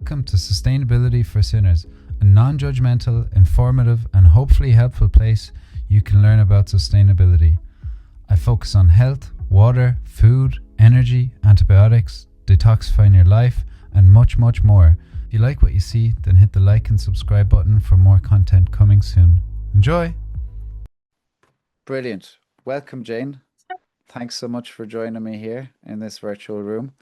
Welcome to Sustainability for Sinners, a non-judgmental, informative and hopefully helpful place you can learn about sustainability. I focus on health, water, food, energy, antibiotics, detoxifying your life and much, much more. If you like what you see, then hit the like and subscribe button for more content coming soon. Enjoy! Brilliant. Welcome, Jayne. Thanks so much for joining me here in this virtual room.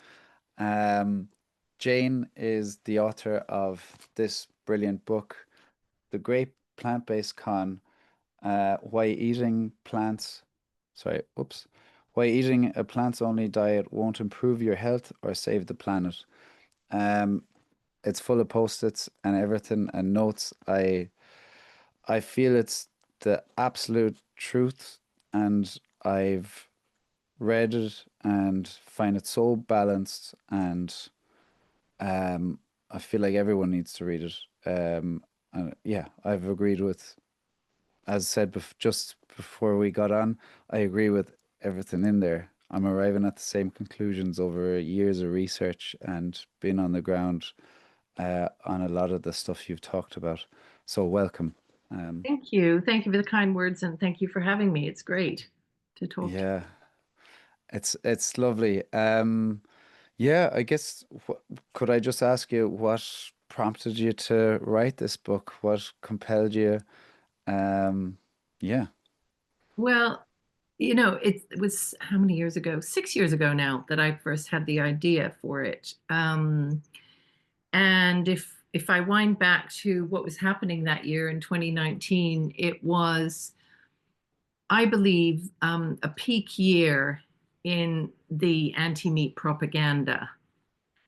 Jayne is the author of this brilliant book, The Great Plant-Based Con, Why Eating a Plants-Only Diet Won't Improve Your Health or Save the Planet. It's full of post-its and everything and notes. I feel it's the absolute truth, and I've read it and find it so balanced, and I feel like everyone needs to read it. And yeah, I've agreed with, as I said just before we got on, I agree with everything in there. I'm arriving at the same conclusions over years of research and being on the ground on a lot of the stuff you've talked about. So welcome. Thank you. Thank you for the kind words, and thank you for having me. It's great to talk to you. Yeah, it's lovely. Yeah, I guess could I just ask you what prompted you to write this book? What compelled you? Yeah. Well, it was how many years ago? 6 years ago now that I first had the idea for it. And if I wind back to what was happening that year in 2019, it was, I believe, a peak year in the anti-meat propaganda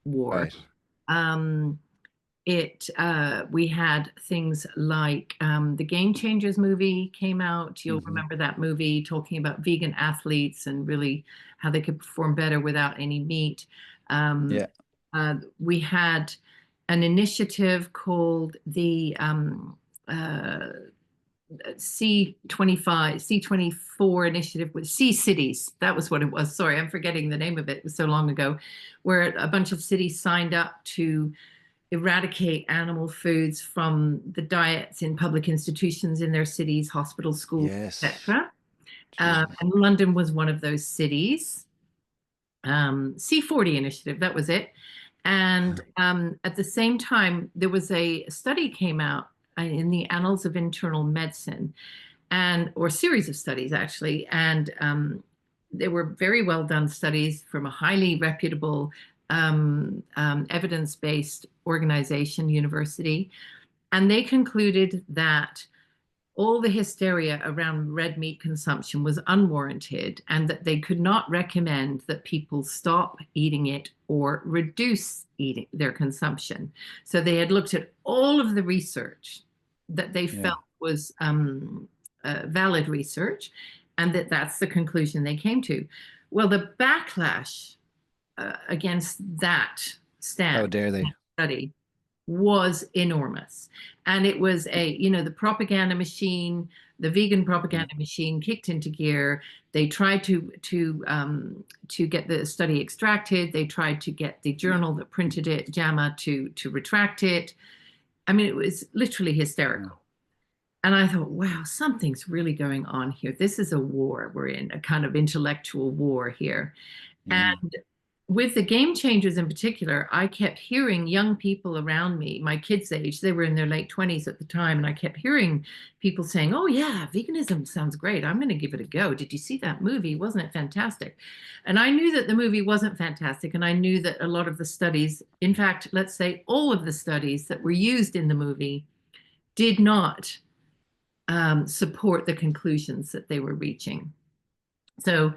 war. Right. Um, we had things like the Game Changers movie came out. You'll Hmm. remember that movie, talking about vegan athletes and really how they could perform better without any meat. Um, Yeah. we had an initiative called the uh, C24 initiative with C cities. That was what it was. Sorry, I'm forgetting the name of it. It was so long ago, where a bunch of cities signed up to eradicate animal foods from the diets in public institutions in their cities, hospitals, schools, Yes. etc. Jesus. And London was one of those cities. C40 initiative, that was it. And at the same time, there was a study came out in the Annals of Internal Medicine, or series of studies actually, and they were very well done studies from a highly reputable evidence-based organization, university, and they concluded that all the hysteria around red meat consumption was unwarranted, and that they could not recommend that people stop eating it or reduce eating their consumption. So they had looked at all of the research that they Yeah. felt was valid research, and that's the conclusion they came to. Well, the backlash against that How dare they? study was enormous. And it was the propaganda machine, the vegan Yeah. propaganda machine kicked into gear. They tried to get the study extracted. They tried to get the journal that printed it, JAMA, to retract it. I mean, it was literally Yeah. hysterical. And I thought, wow, something's really going on here. This is a war we're in, a kind of intellectual war here. Yeah. And with the Game Changers in particular, I kept hearing young people around me, my kids' age, they were in their late 20s at the time, and I kept hearing people saying, oh, yeah, veganism sounds great. I'm going to give it a go. Did you see that movie? Wasn't it fantastic? And I knew that the movie wasn't fantastic, and I knew that a lot of the studies, in fact, let's say all of the studies that were used in the movie, did not support the conclusions that they were reaching. So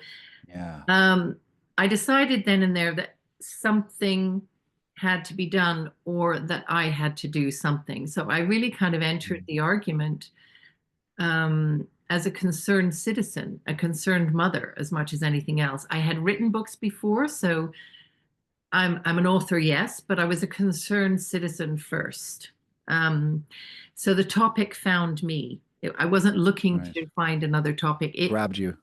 Yeah. I decided then and there that something had to be done, or that I had to do something. So I really kind of entered Mm. the argument as a concerned citizen, a concerned mother, as much as anything else. I had written books before, so I'm an author, yes, but I was a concerned citizen first. Um, so the topic found me. I wasn't looking Right. to find another topic. Grabbed you.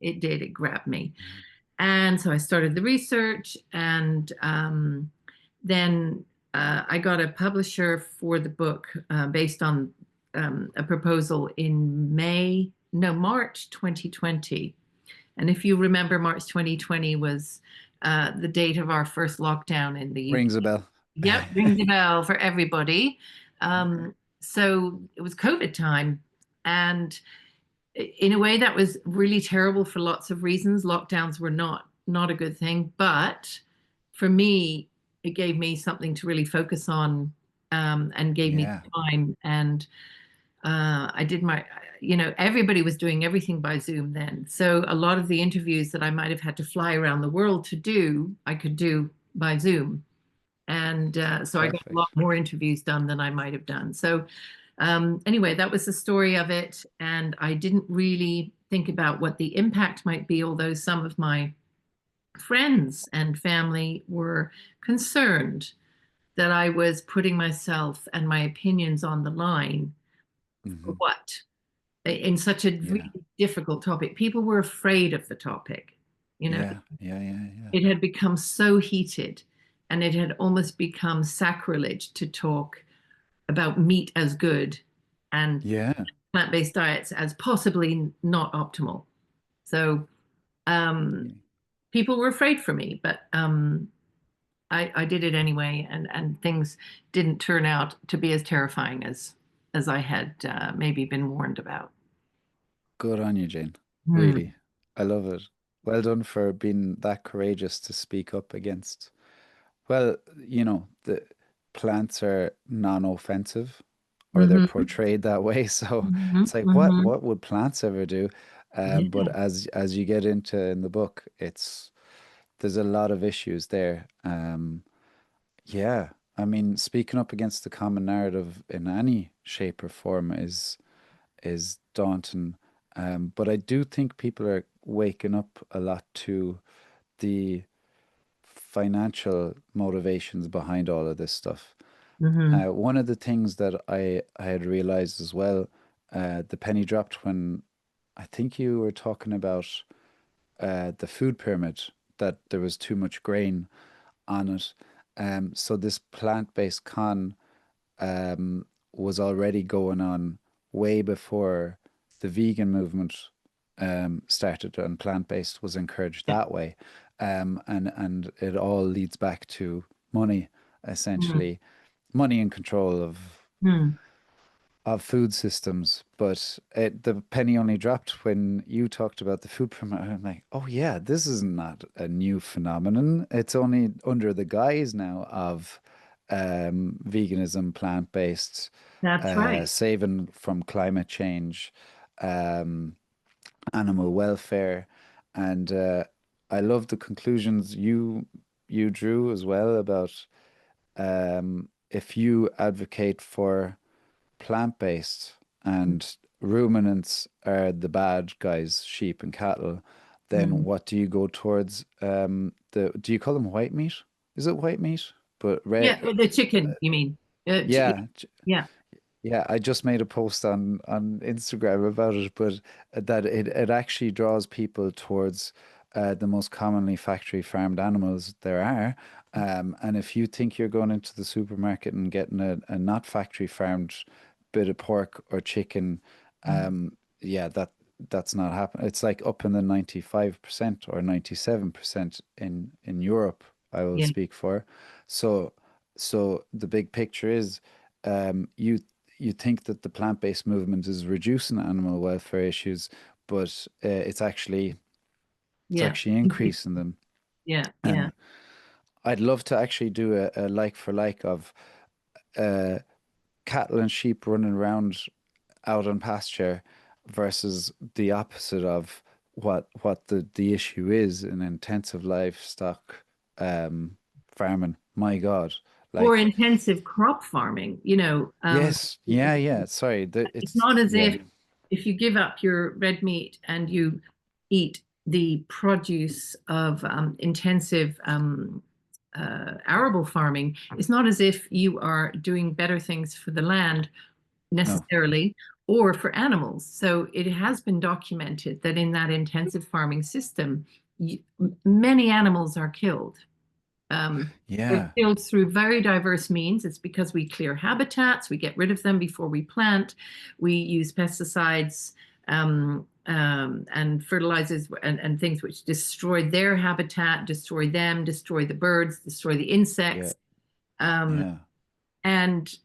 It did. It grabbed me. Mhm. And so I started the research, and then I got a publisher for the book based on a proposal in March 2020. And if you remember, March 2020 was the date of our first lockdown in the UK. Rings a bell. Yep, rings a bell for everybody. So it was COVID time. And in a way, that was really terrible for lots of reasons. Lockdowns were not a good thing. But for me, it gave me something to really focus on and gave me Yeah, time. And I did everybody was doing everything by Zoom then. So a lot of the interviews that I might have had to fly around the world to do, I could do by Zoom. And so I got a lot perfect. more interviews done than I might have done. So anyway, that was the story of it. And I didn't really think about what the impact might be, although some of my friends and family were concerned that I was putting myself and my opinions on the line for Hmm. what? In such a Yeah, really difficult topic. People were afraid of the topic. You know, yeah, yeah, yeah, yeah, it had become so heated and it had almost become sacrilege to talk about meat as good and yeah. plant-based diets as possibly not optimal. So um, Yeah. people were afraid for me, but I did it anyway, and things didn't turn out to be as terrifying as I had maybe been warned about. Good on you, Jane. Hmm. Really. I love it. Well done for being that courageous to speak up against. Well, the plants are non-offensive or they're Hmm. portrayed that way. So Hmm. it's like what Hmm. what would plants ever do? But Yeah. as you get into in the book, there's a lot of issues there. Yeah, I mean, speaking up against the common narrative in any shape or form is daunting. But I do think people are waking up a lot to the financial motivations behind all of this stuff. Hmm. One of the things that I had realized as well, the penny dropped when I think you were talking about the food pyramid, that there was too much grain on it. So this plant-based con was already going on way before the vegan movement started, and plant-based was encouraged Yeah. that way. And it all leads back to money, Hmm. essentially, money and control Hmm. of food systems. But the penny only dropped when you talked about the food pyramid. I'm like, oh yeah, this is not a new phenomenon. It's only under the guise now of veganism, plant-based, That's right. saving from climate change, um, animal welfare, and I love the conclusions you drew as well about if you advocate for plant-based and ruminants are the bad guys, sheep and cattle, then Hmm. what do you go towards? Do you call them white meat? Is it white meat? But Yeah, red, the chicken, you mean? yeah, Yeah. yeah, I just made a post on Instagram about it, but that it actually draws people towards the most commonly factory farmed animals there are. And if you think you're going into the supermarket and getting a not factory farmed bit of pork or chicken, yeah, that's not happening. It's like up in the 95% or 97% in Europe, I will Yeah. speak for. So so the big picture is you think that the plant-based movement is reducing animal welfare issues, but it's Yeah. actually increasing them. Yeah. Yeah. And I'd love to actually do a like for like of uh, cattle and sheep running around out on pasture versus the opposite of what the issue is in intensive livestock farming. My God, Or like intensive crop farming, yes, yeah, yeah. Sorry, it's it's not as yeah, if you give up your red meat and you eat the produce of intensive arable farming, it's not as if you are doing better things for the land no. necessarily or for animals. So it has been documented that in that intensive farming system, you, many animals are killed. They're Yeah. killed through very diverse means. It's because we clear habitats, we get rid of them before we plant, we use pesticides and fertilizers and things which destroy their habitat, destroy them, destroy the birds, destroy the Yeah. insects. Um, Yeah. and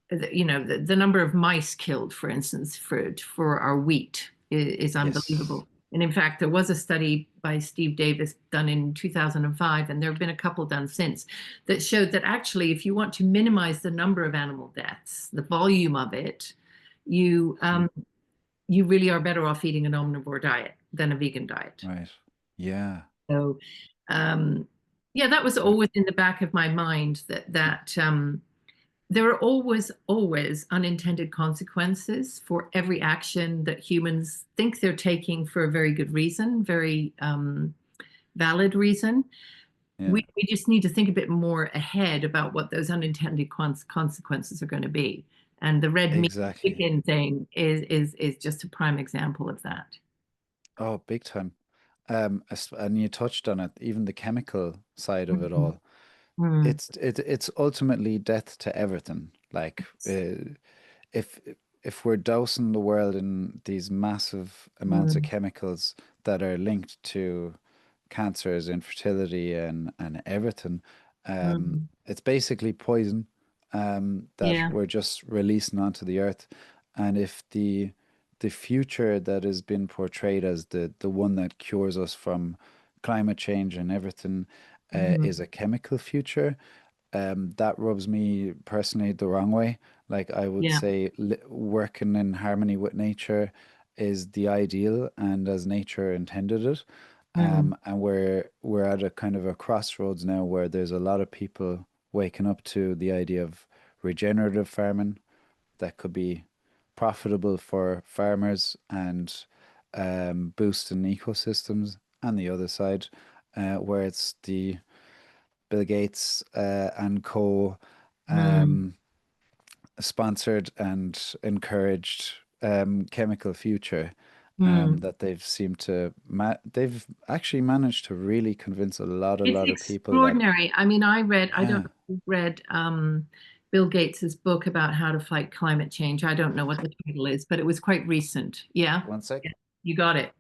the number of mice killed, for instance, for our wheat is Yes. unbelievable. And in fact, there was a study by Steve Davis done in 2005, and there have been a couple done since, that showed that actually, if you want to minimize the number of animal deaths, the volume of it, you Mm. you really are better off eating an omnivore diet than a vegan diet. Right. Yeah. So, um, yeah, that was And always in the back of my mind that there are always unintended consequences for every action that humans think they're taking for a very good reason, very valid reason. yeah, We just need to think a bit more ahead about what those unintended consequences are going to be. And the red meat exactly. chicken thing is just a prime example of that. Oh, big time. And you touched on it, even the chemical side of it Mhm. all. Mm. It's ultimately death to everything. Like if if we're dousing the world in these massive amounts of Mm. chemicals that are linked to cancers, infertility, and everything, Mm. it's basically poison that Yeah. we're just releasing onto the earth. And if the future that has been portrayed as the one that cures us from climate change and everything is Mm. a chemical future, that rubs me personally the wrong way. Like I would Yeah. say, working in harmony with nature is the ideal, and as nature intended it. Mm. And we're at a kind of a crossroads now where there's a lot of people waking up to the idea of regenerative farming that could be profitable for farmers and boosting ecosystems. And the other side, where it's the Bill Gates and co. Mm. Um, sponsored and encouraged chemical future Mm. that they've seemed to they've actually managed to really convince a It's lot of people that extraordinary. I mean, I don't yeah, know if you've read Bill Gates's book about how to fight climate change. I don't know what the title is, but it was quite recent. Yeah, one sec. yeah, you got it.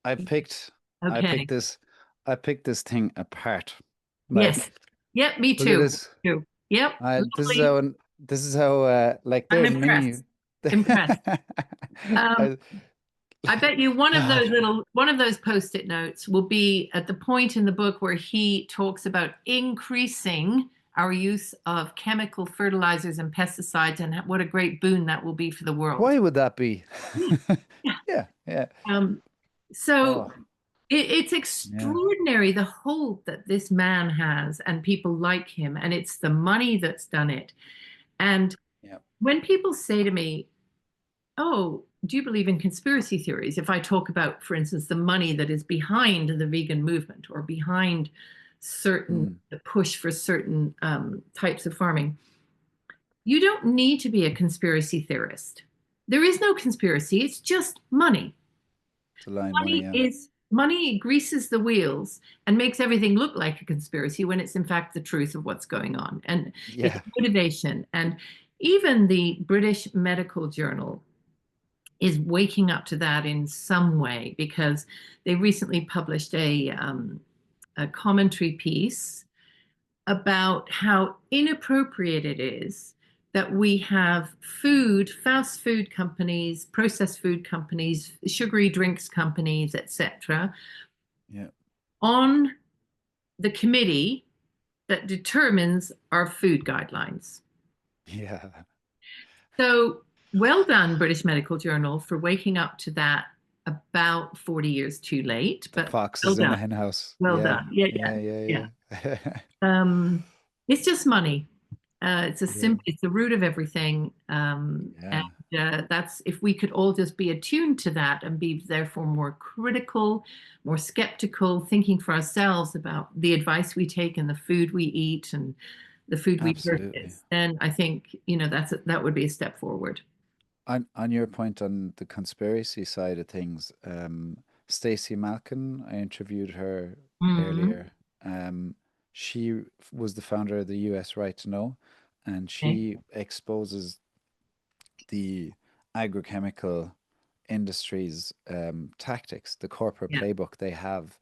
I picked I picked Okay. this I picked this thing apart. Yes. Like, Yep, me look at too. Me this. too. Yep. This is Lovely. how like I'm there's impressed. many Impressed. Um, I, I bet you God. one of those post-it notes will be at the point in the book where he talks about increasing our use of chemical fertilizers and pesticides and what a great boon that will be for the world. Why would that be? Yeah. Yeah. Yeah, yeah. Um, so Oh, it's yeah, extraordinary the hold that this man has and people like him, and it's the money that's done it. And yeah. when people say to me, oh, do you believe in conspiracy theories? If I talk about, for instance, the money that is behind the vegan movement or behind certain Mm, the push for certain types of farming, you don't need to be a conspiracy theorist. There is no conspiracy, it's just money. to line money, yeah. Money greases the wheels and makes everything look like a conspiracy when it's in fact the truth of what's going on. And it's Yeah, motivation. And even the British Medical Journal is waking up to that in some way because they recently published a commentary piece about how inappropriate it is that we have fast food companies, processed food companies, sugary drinks companies, etc., yeah, on the committee that determines our food guidelines. yeah. So well done, British Medical Journal, for waking up to that about 40 years too late, The but fox well is in the done. hen house. Well Yeah, done. Yeah, yeah, yeah, yeah. yeah, yeah. It's just money. Yeah, It's the root of everything. And yeah, that's if we could all just be attuned to that and be therefore more critical, more skeptical, thinking for ourselves about the advice we take and the food we eat and the food we absolutely. purchase, then I think, that would be a step forward. On your point on the conspiracy side of things, Stacey Malkin, I interviewed her Mm. earlier. Um, she was the founder of the US Right to Know, and Okay. she exposes the agrochemical industry's tactics, the corporate Yeah. playbook they have,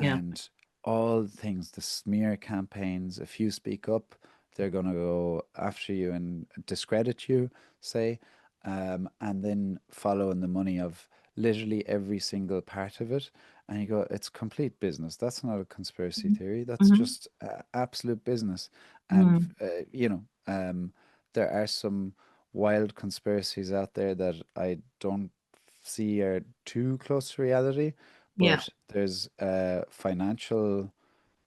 Yeah. and all the things, the smear campaigns. If you speak up, they're going to go after you and discredit you, say, and then follow in the money of literally every single part of it. And you go, it's complete business. That's not a conspiracy theory. That's Mm-hmm. just absolute business. And, Mm. there are some wild conspiracies out there that I don't see are too close to reality, Yeah. but there's financial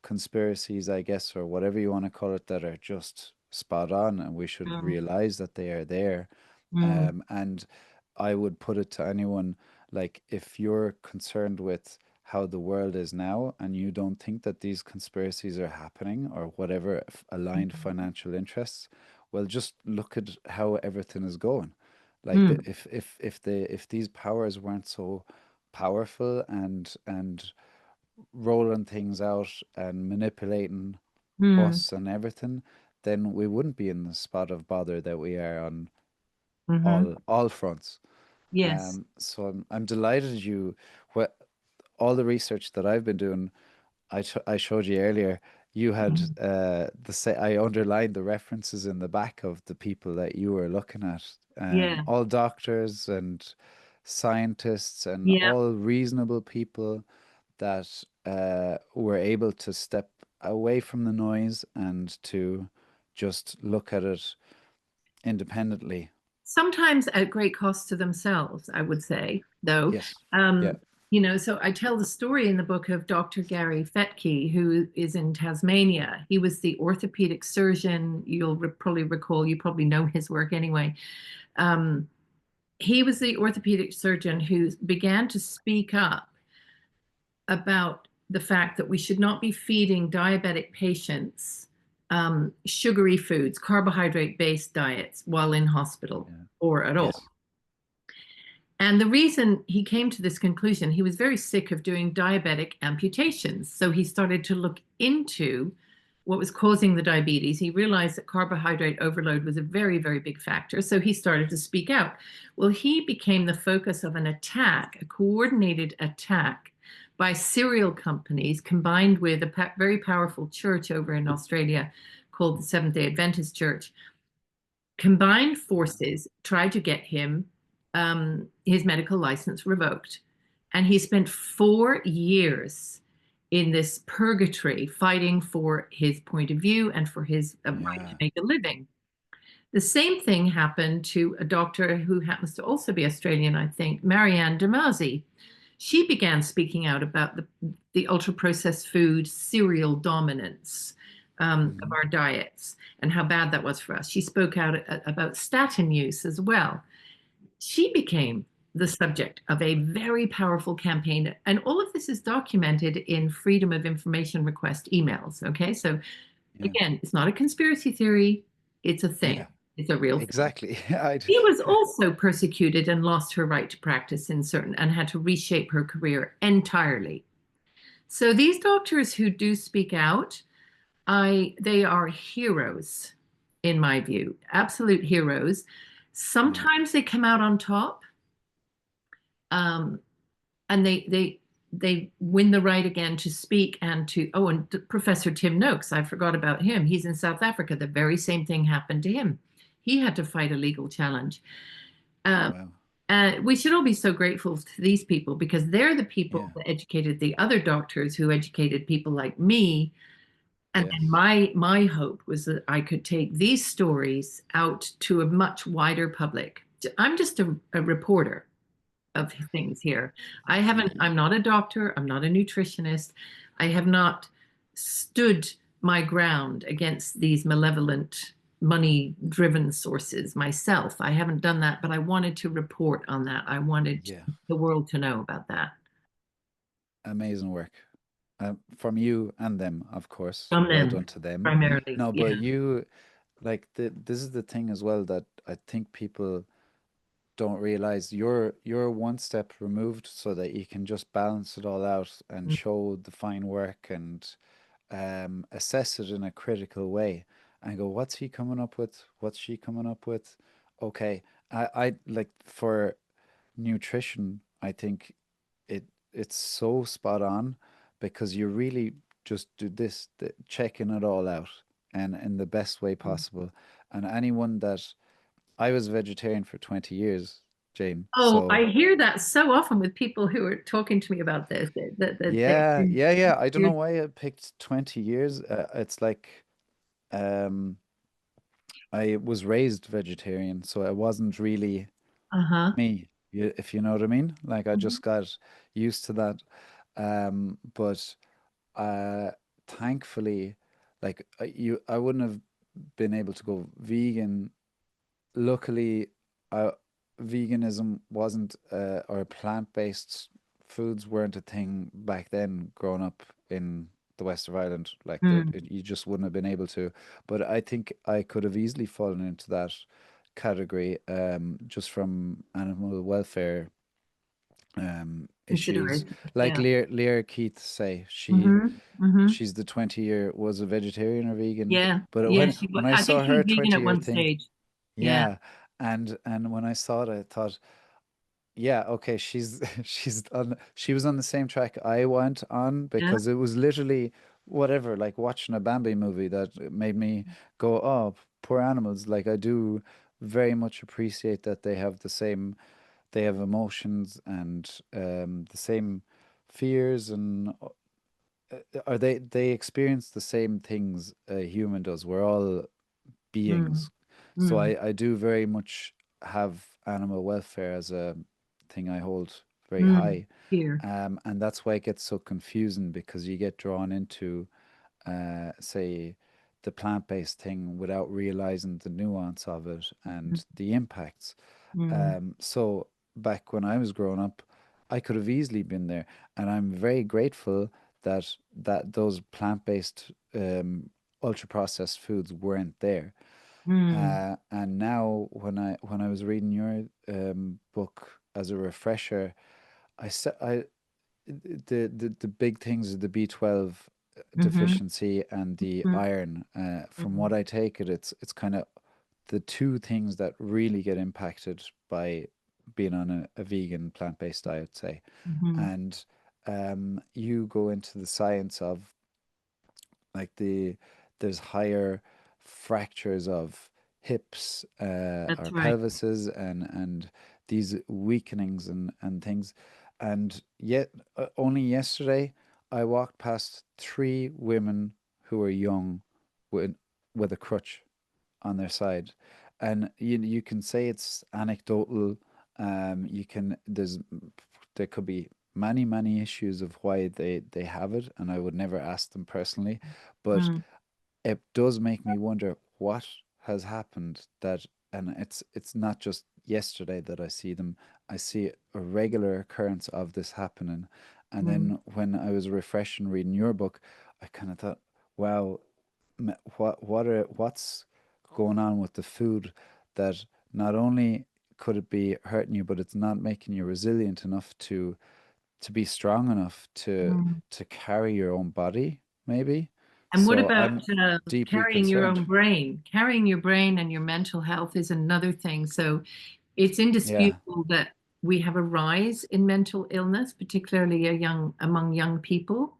conspiracies, I guess, or whatever you want to call it, that are just spot on, and we should Mm. realize that they are there. Mm. And I would put it to anyone, like, if you're concerned with how the world is now and you don't think that these conspiracies are happening or whatever aligned financial interests, well, just look at how everything is going. Like Mm. if these powers weren't so powerful and rolling things out and manipulating Mm. us and everything, then we wouldn't be in the spot of bother that we are on Mm-hmm. all fronts. Yes. So I'm delighted you, what all the research that I've been doing, I showed you earlier. You had Mm. the say I underlined the references in the back of the people that you were looking at. Yeah. All doctors and scientists and Yeah. all reasonable people that were able to step away from the noise and to just look at it independently. Sometimes at great cost to themselves, I would say, though. Yes. Yeah. Um, so I tell the story in the book of Dr. Gary Fetke, who is in Tasmania. He was the orthopedic surgeon. You'll probably recall, you probably know his work anyway. Um, he was the orthopedic surgeon who began to speak up about the fact that we should not be feeding diabetic patients sugary foods, carbohydrate based diets while in hospital Yeah. or at all. Yes. And the reason he came to this conclusion, he was very sick of doing diabetic amputations. So he started to look into what was causing the diabetes. He realized that carbohydrate overload was a very, very big factor. So he started to speak out. Well, he became the focus of an attack, a coordinated attack by cereal companies combined with a very powerful church over in Australia called the Seventh day Adventist Church. Combined forces tried to get him his medical license revoked. And he spent 4 years in this purgatory fighting for his point of view and for his right to Yeah. make a living. The same thing happened to a doctor who happens to also be Australian, I think, Marianne Damasi. She began speaking out about the ultra processed food cereal dominance of Hmm. our diets and how bad that was for us. She spoke out about statin use as well. She became the subject of a very powerful campaign. And all of this is documented in Freedom of Information request emails. Okay. So Yeah. again, it's not a conspiracy theory, it's a thing, Yeah. it's a real thing. Exactly. She was also persecuted and lost her right to practice in certain and had to reshape her career entirely. So these doctors who do speak out, they are heroes in my view, absolute heroes. Yeah. Sometimes they come out on top, um, and they win the right again to speak and to and Professor Tim Noakes, I forgot about him. He's in South Africa. The very same thing happened to him. He had to fight a legal challenge. Um, Wow. we should all be so grateful to these people because they're the people Yeah. that educated the other doctors who educated people like me. And Yes. then my hope was that I could take these stories out to a much wider public. I'm just a reporter of things here. Yeah. I'm not a doctor, I'm not a nutritionist. I have not stood my ground against these malevolent money driven sources myself. I haven't done that, but I wanted to report on that. I wanted Yeah. the world to know about that Amazing work. From you and them, of course. from Well them done to them. primarily. No, Yeah. but you, like, this is the thing as well that I think people don't realize you're one step removed so that you can just balance it all out and Mm. show the fine work and assess it in a critical way and go, what's he coming up with? What's she coming up with? Okay, I like for nutrition, I think it's so spot on because you really just do this, checking it all out and in the best way possible. And anyone that I was vegetarian for 20 years, Jane. Oh, So I hear that so often with people who are talking to me about this. That they, yeah. I don't know why I picked 20 years. It's like um, I was raised vegetarian, so it wasn't really uh-huh. me, if you know what I mean. Like I just got used to that. But uh, thankfully, like I wouldn't have been able to go vegan. Luckily, uh, veganism wasn't, or plant-based foods weren't a thing back then growing up in the west of Ireland. Like Mm. you just wouldn't have been able to. But I think I could have easily fallen into that category, just from animal welfare issues. Consideration. Like Yeah. Lear Keith say, Mm-hmm. she's the 20-year was a vegetarian or vegan. Yeah. But Yeah. when I I think saw she was her vegan at 20-year one thing, stage. Yeah. yeah, and when I saw it, I thought, yeah, okay, she was on the same track I went on Yeah. because it was literally whatever, like watching a Bambi movie that made me go, oh, poor animals. Like I do very much appreciate that they have emotions and the same fears and are they experience the same things a human does. We're all Mm. beings. So Mm. I do very much have animal welfare as a thing I hold very Mm. high. Here. And that's why it gets so confusing because you get drawn into, say, the plant-based thing without realizing the nuance of it and the impacts. Mm. So back when I was growing up, I could have easily been there, and I'm very grateful that those plant-based ultra-processed foods weren't there. Mm. And now when I was reading your book as a refresher, I said the big things are the B12 Mm-hmm. deficiency and the Mm-hmm. iron. From what I take it, it's kind of the two things that really get impacted by being on a vegan plant-based diet, say. Mm-hmm. And you go into the science of like there's higher fractures of hips That's or right. pelvises and these weakenings and things. And yet only yesterday I walked past three women who were young with with a crutch on their side. And you can say it's anecdotal. You can there could be many issues of why they have it, and I would never ask them personally, but Mm. it does make me wonder what has happened that, and it's not just yesterday that I see them. I see a regular occurrence of this happening. And Mm. then when I was refreshing reading your book, I kind of thought, wow, what's going on with the food that not only could it be hurting you, but it's not making you resilient enough to be strong enough Mm. to carry your own body, maybe. And what So about I'm deeply carrying your concerned. own brain? Carrying your brain and your mental health is another thing. So it's Yeah, indisputable that we have a rise in mental illness, particularly among young people,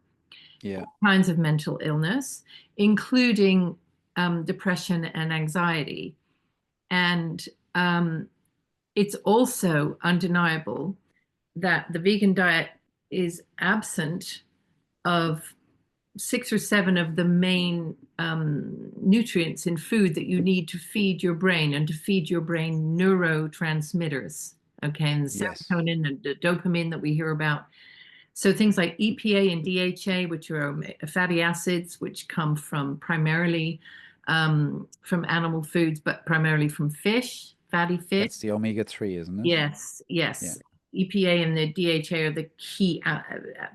yeah, all kinds of mental illness, including depression and anxiety. And um, it's also undeniable that the vegan diet is absent of six or seven of the main nutrients in food that you need to feed your brain and to feed your brain neurotransmitters. Okay, and the yes, serotonin and the dopamine that we hear about. So things like EPA and DHA, which are fatty acids, which come from primarily from animal foods, but primarily from fish, fatty fish. that's the omega-3, isn't it? Yes, Yeah. yes. EPA and the DHA are the key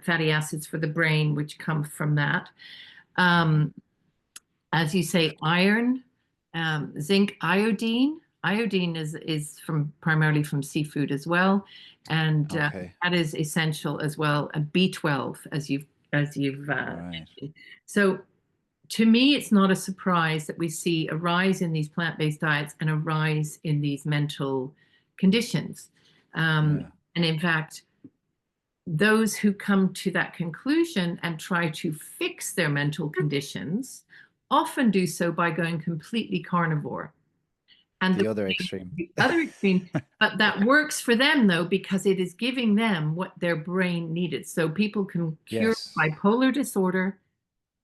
fatty acids for the brain, which come from that. Hmm. Um, as you say, iron, zinc, iodine. Iodine is from primarily from seafood as well, and Okay. that is essential as well. And B12, as you've Right. mentioned. So to me, it's not a surprise that we see a rise in these plant-based diets and a rise in these mental conditions. Yeah. And in fact, those who come to that conclusion and try to fix their mental conditions often do so by going completely carnivore. And The other extreme. the other extreme, but that works for them though, because it is giving them what their brain needed. So people can cure Yes. bipolar disorder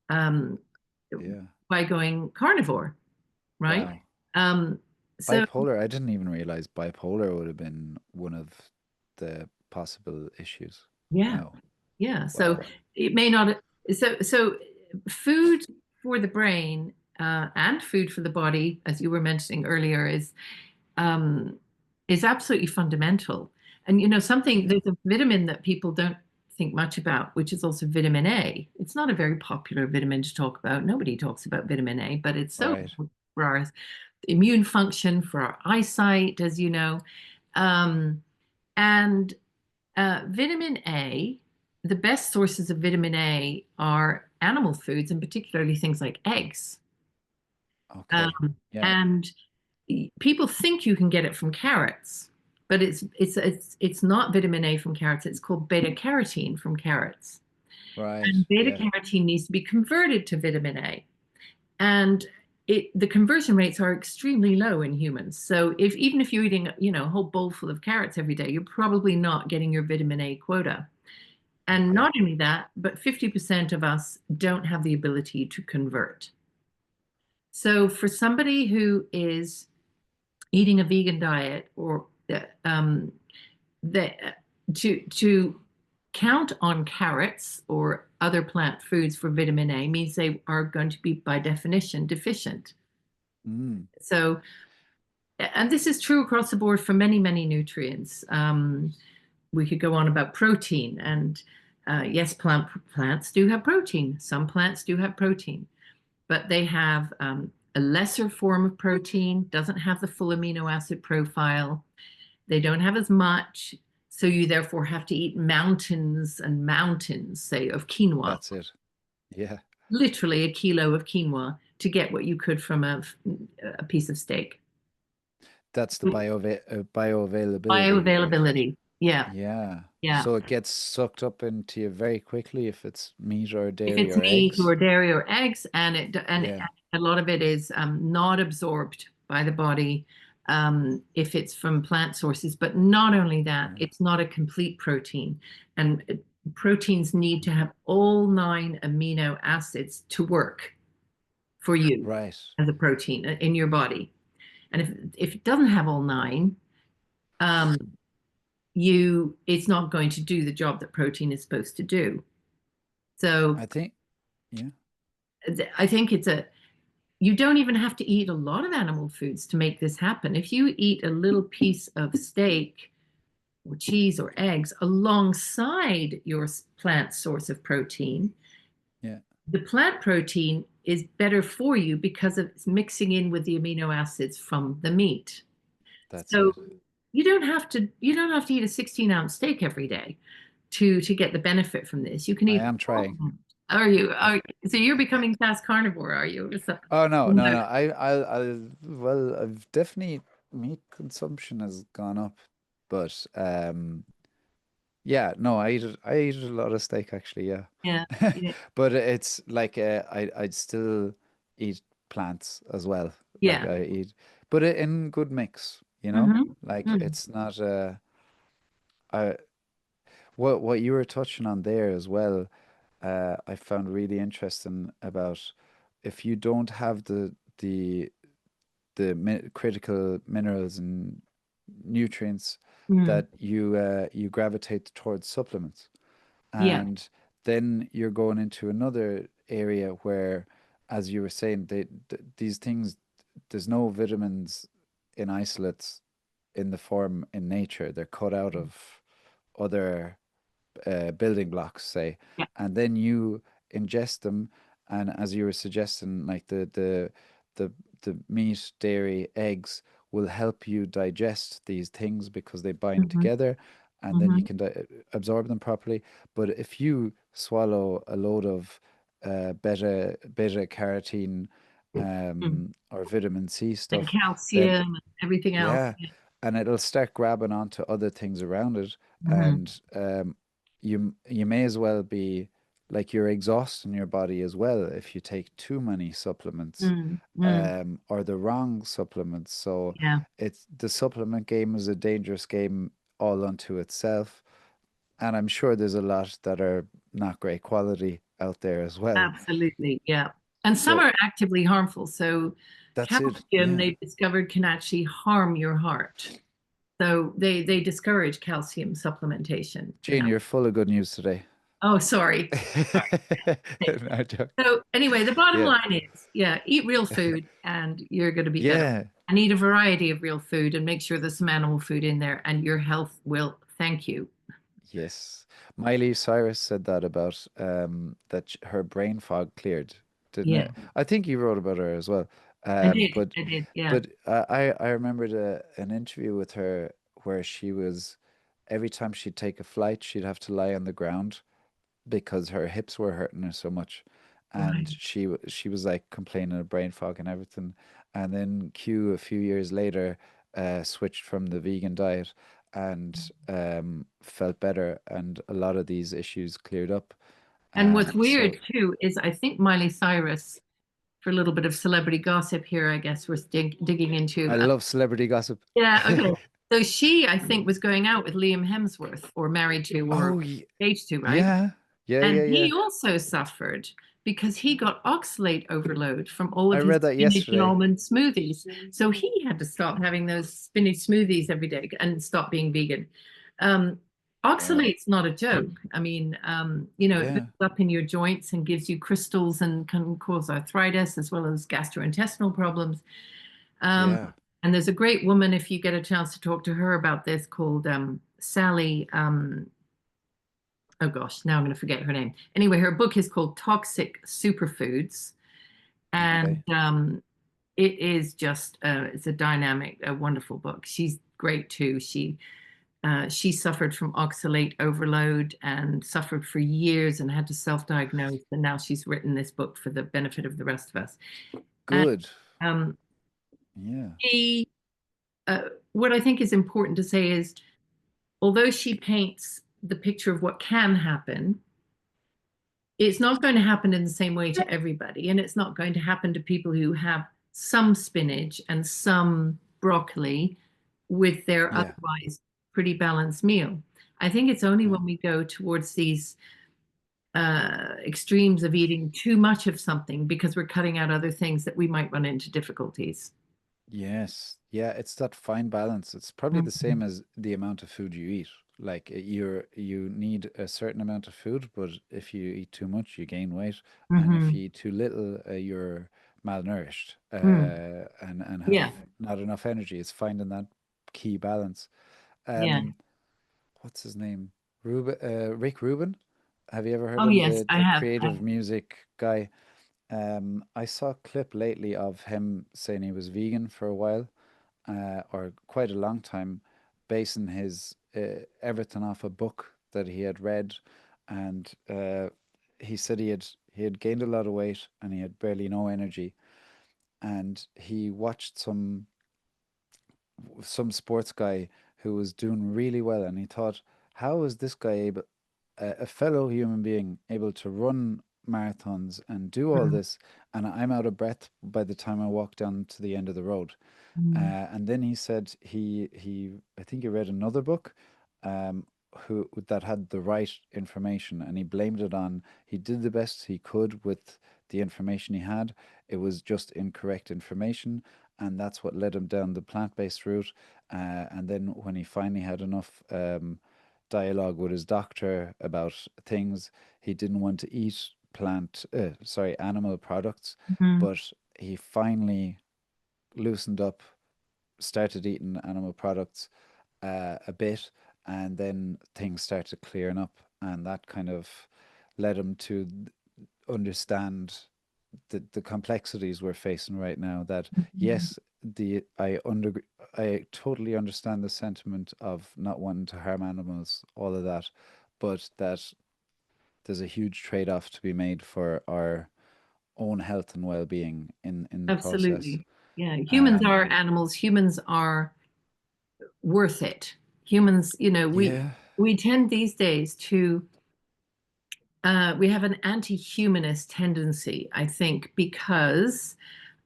um, Yeah. by going carnivore, right? Wow. Um, so Bipolar, I didn't even realize bipolar would have been one of the possible issues. yeah, Wow. yeah. So Wow. it may not. So food for the brain and food for the body, as you were mentioning earlier, um, is absolutely fundamental. And something Yeah. there's a vitamin that people don't think much about, which is also vitamin A. It's not a very popular vitamin to talk about. Nobody talks about vitamin A, but it's so Right. important for our immune function, for our eyesight, as you know. Um, and vitamin A, the best sources of vitamin A are animal foods, and particularly things like eggs. Okay. Um, Yeah. and people think you can get it from carrots, but it's not vitamin A from carrots. It's called beta carotene from carrots. Right. And beta Yeah. carotene needs to be converted to vitamin A. And the conversion rates are extremely low in humans. So if even if you're eating, a whole bowl full of carrots every day, you're probably not getting your vitamin A quota. And Okay. not only that, but 50% of us don't have the ability to convert. So for somebody who is eating a vegan diet or that to count on carrots or other plant foods for vitamin A means they are going to be by definition deficient. Mm. So, and this is true across the board for many, many nutrients. We could go on about protein, and yes, plants do have protein. Some plants do have protein, but they have a lesser form of protein, doesn't have the full amino acid profile. They don't have as much, so you therefore have to eat mountains and mountains, say, of quinoa, That's it. Yeah. literally a kilo of quinoa to get what you could from a piece of steak. That's the bioavailability, right? Bioavailability. Yeah, Yeah. yeah. So it gets sucked up into you very quickly if it's meat or If dairy it's or meat eggs. or dairy or eggs, and Yeah. a lot of it is not absorbed by the body if it's from plant sources. But not only that, Yeah. it's not a complete protein, and proteins need to have all 9 amino acids to work for you Right. as a protein in your body. And if it doesn't have all 9, um, you it's not going to do the job that protein is supposed to do. So I think, yeah. I think you don't even have to eat a lot of animal foods to make this happen. If you eat a little piece of steak or cheese or eggs alongside your plant source of protein, Yeah. the plant protein is better for you because it's mixing in with the amino acids from the meat. That's So it. you don't have to eat a 16-ounce steak every day to get the benefit from this. You can I eat. am trying. Are you? I've So you're becoming fast carnivore, are you? Oh no, no, No. no. Well, I've definitely meat consumption has gone up, but yeah, no, I eat a lot of steak actually, yeah. Yeah. Yeah. But it's like I'd still eat plants as well. Like Yeah. I eat, but in good mix, you know? Hmm. Like Hmm. it's not I what you were touching on there as well, I found really interesting about if you don't have the critical minerals and nutrients Mm. that you gravitate towards supplements. Yeah. And then you're going into another area where, as you were saying, these things, there's no vitamins in isolates in the form in nature. They're cut out of other building blocks, say, Yeah. and then you ingest them. And as you were suggesting, like the the meat, dairy, eggs will help you digest these things because they bind Hmm. together and then you Hmm. can absorb them properly. But if you swallow a load of beta carotene or vitamin C And stuff, then calcium and everything else. yeah, and it'll start grabbing onto other things around it, Hmm. and you may as well be like you're exhausting your body as well if you take too many supplements, Mm, mm, or the wrong supplements. So yeah, it's the supplement game is a dangerous game all unto itself, and I'm sure there's a lot that are not great quality out there as well. absolutely. Yeah. And some So are actively harmful. So that's it. calcium, Yeah. they've discovered, can actually harm your heart. So they discourage calcium supplementation Jane, now. you're full of good news today. Oh, sorry. No joke. So anyway, the bottom Yeah. line is, yeah, eat real food and you're going to be better. Yeah. And eat a variety of real food and make sure there's some animal food in there and your health will thank you. Yes. Miley Cyrus said that about that her brain fog cleared, didn't Yeah, it? I think you wrote about her as well. I did. But I did. Yeah. I remembered an interview with her where she was every time she'd take a flight, she'd have to lie on the ground because her hips were hurting her so much, and Right. she was like complaining of brain fog and everything. And then Q a few years later switched from the vegan diet and felt better, and a lot of these issues cleared up. And what's So weird too is I think Miley Cyrus, for a little bit of celebrity gossip here, I guess we're digging into. I love celebrity gossip. Yeah, okay. So she, I think, was going out with Liam Hemsworth or married to or Oh, engaged to, right? yeah, yeah, And yeah, yeah. he also suffered because he got oxalate overload from all I of his read that spinach and yesterday. almond smoothies. So he had to stop having those spinach smoothies every day and stop being vegan. Um, Wow. Oxalate's not a joke. I mean, it builds Yeah, up in your joints and gives you crystals and can cause arthritis as well as gastrointestinal problems. Um, yeah. and there's a great woman, if you get a chance to talk to her about this, called Sally. Oh gosh, now I'm going to forget her name. Anyway, her book is called Toxic Superfoods, and Okay. it is just it's a dynamic, a wonderful book. She's great too. She suffered from oxalate overload and suffered for years and had to self-diagnose, and now she's written this book for the benefit of the rest of us. And Good. um, Yeah, she, what I think is important to say is, although she paints the picture of what can happen, it's not going to happen in the same way to everybody. And it's not going to happen to people who have some spinach and some broccoli with their yeah, otherwise pretty balanced meal. I think it's only yeah. when we go towards these extremes of eating too much of something because we're cutting out other things that we might run into difficulties. Yes. Yeah, it's that fine balance. It's probably the Mhm. same as the amount of food you eat. Like you need a certain amount of food, but if you eat too much, you gain weight, and if Mhm. you eat too little, you're malnourished, Mm. and have Yeah. not enough energy. It's finding that key balance. Yeah. Um, what's his name? Rick Rubin. Have you ever heard Oh, him? yes, The I the have. creative music guy. I saw a clip lately of him saying he was vegan for a while, or quite a long time, basing his everything off a book that he had read, and he said he had gained a lot of weight and he had barely no energy, and he watched some sports guy who was doing really well, and he thought, how is this guy able, a fellow human being, able to run marathons and do all Mhm. this, and I'm out of breath by the time I walk down to the end of the road. Mhm. And then he said he I think he read another book, who that had the right information, and he blamed it on, he did the best he could with the information he had. It was just incorrect information, and that's what led him down the plant-based route. And then when he finally had enough dialogue with his doctor about things, he didn't want to eat animal products, Mhm. but he finally loosened up, started eating animal products a bit, and then things started clearing up, and that kind of led him to understand the complexities we're facing right now. That Mhm. yes, the I under I totally understand the sentiment of not wanting to harm animals, all of that, but that there's a huge trade-off to be made for our own health and well-being in the process. Absolutely. Yeah. Humans Um, are animals. Humans are worth it. Humans, yeah, we tend these days to we have an anti-humanist tendency, I think, because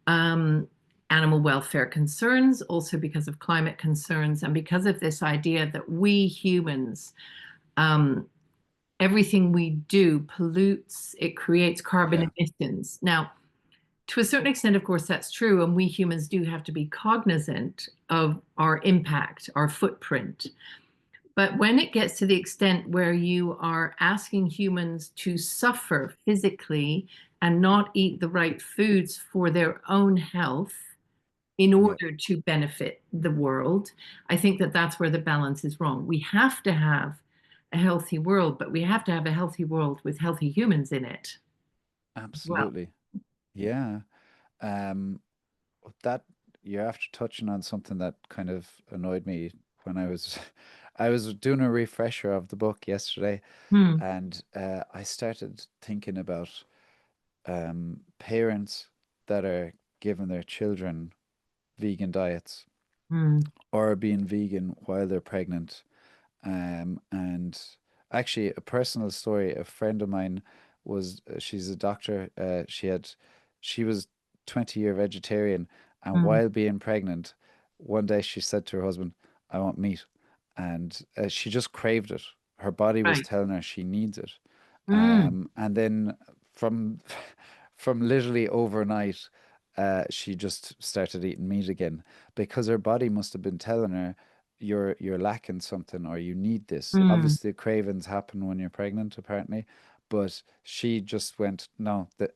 um, animal welfare concerns, also because of climate concerns, and because of this idea that we humans, um, everything we do pollutes, it creates carbon yeah, emissions. Now, to a certain extent, of course, that's true, and we humans do have to be cognizant of our impact, our footprint. But when it gets to the extent where you are asking humans to suffer physically and not eat the right foods for their own health in yeah, order to benefit the world, I think that that's where the balance is wrong. We have to have a healthy world, but we have to have a healthy world with healthy humans in it as well. absolutely. Yeah. Um, that you're after touching on something that kind of annoyed me when I was I was doing a refresher of the book yesterday, Hmm. and I started thinking about parents that are giving their children vegan diets Hmm. or being vegan while they're pregnant. And actually, a personal story, a friend of mine was, she's a doctor. She was 20-year vegetarian. And Hmm. while being pregnant, one day she said to her husband, I want meat. And she just craved it. Her body was Right. telling her she needs it. Hmm. And then from from literally overnight, she just started eating meat again because her body must have been telling her you're lacking something or you need this. Hmm. Obviously, cravings happen when you're pregnant, apparently, but she just went, no, that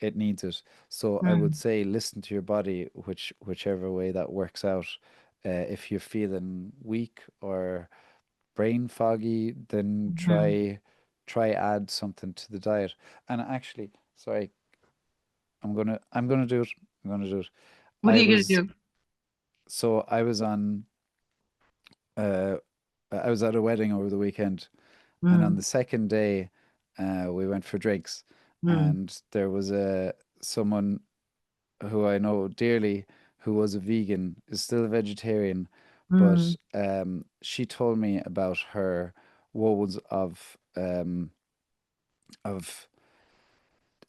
it needs it. So I would Hmm. say listen to your body, whichever way that works out. If you're feeling weak or brain foggy, then Hmm. try add something to the diet. And actually, sorry, I'm gonna do it. I'm gonna do it. What are I you going was to do? I was on uh I was at a wedding over the weekend, and on Hmm. the second day, we went for drinks, Hmm. and there was a someone who I know dearly who was a vegan, is still a vegetarian, but Hmm. she told me about her woes of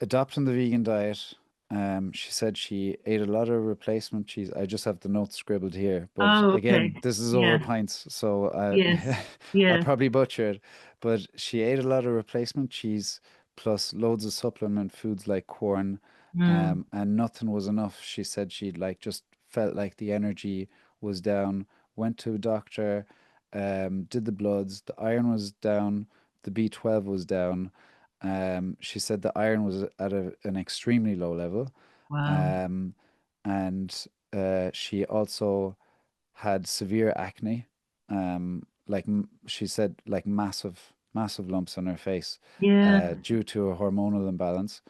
adopting the vegan diet. She said she ate a lot of replacement cheese. I just have the notes scribbled here, but Oh, okay. again, this is over Yeah. pints, so Yes. I'll Yes. probably butcher it. But she ate a lot of replacement cheese plus loads of supplement foods like corn, Hmm. and nothing was enough. She said she like just felt like the energy was down. Went to a doctor, did the bloods. The iron was down. The B12 was down. She said the iron was at an extremely low level. Wow. Um, and she also had severe acne. She said, like massive lumps on her face Yeah. due to a hormonal imbalance.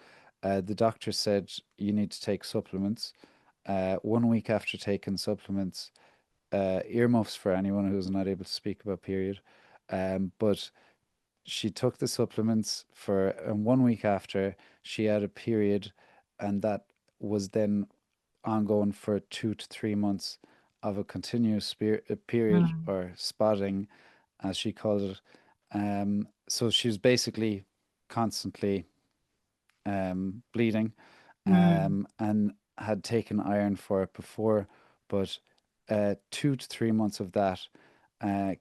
The doctor said you need to take supplements. 1 week after taking supplements, earmuffs for anyone who's not able to speak about period. But she took the supplements for, and 1 week after, she had a period, and that was then ongoing for 2 to 3 months of a continuous period Hmm. or spotting, as she called it. So she was basically constantly bleeding, Hmm. and had taken iron for it before, but 2 to 3 months of that,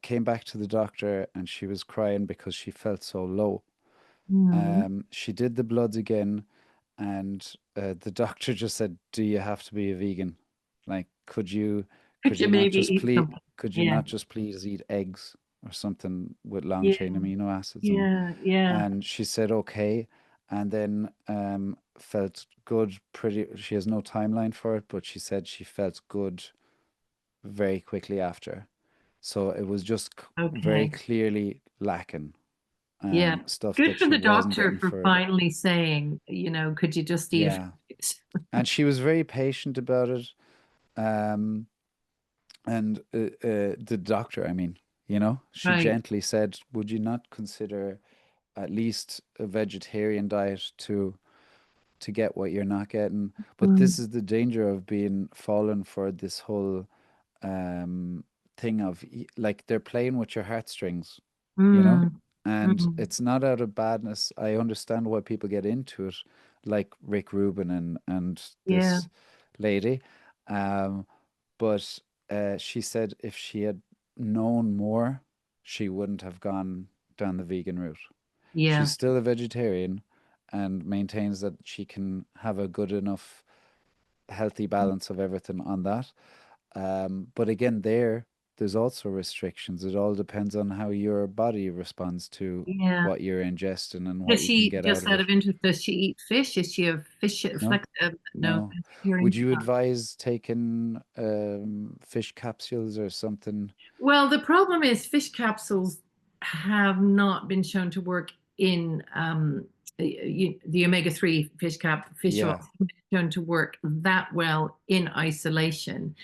came back to the doctor and she was crying because she felt so low. Hmm. She did the bloods again, and the doctor just said, "Do you have to be a vegan? Like, Could could you you not maybe just eat please something? could you Yeah. not just please eat eggs or something with long Yeah. chain amino acids in them?" Yeah. Yeah. And she said, "Okay," and then felt good. Pretty. She has no timeline for it, but she said she felt good very quickly after. So it was just very Okay. clearly lacking Yeah. stuff Good that for she the wasn't doctor getting for for. finally saying, could you just eat a few Yeah. foods? And she was very patient about it. Um, And the doctor, I mean, she Right. gently said, "Would you not consider at least a vegetarian diet to get what you're not getting?" But this Mm, is the danger of being fallen for this whole um thing of like they're playing with your heartstrings, you know? mm, And mm. it's not out of badness. I understand why people get into it, like Rick Rubin and Yeah, this lady. Um, but she said if she had known more, she wouldn't have gone down the vegan route. She's yeah, still a vegetarian and maintains that she can have a good enough healthy balance of everything on that. But again, there's also restrictions. It all depends on how your body responds to yeah. what you're ingesting and what Does you can she, get out just of out it. of interest, does she eat fish? Is she a fish, No, no, no. vegetarian? Would you advise taking fish capsules or something? Well, the problem is fish capsules have not been shown to work in the omega-3 fish oils Yeah. haven't been shown to work that well in isolation.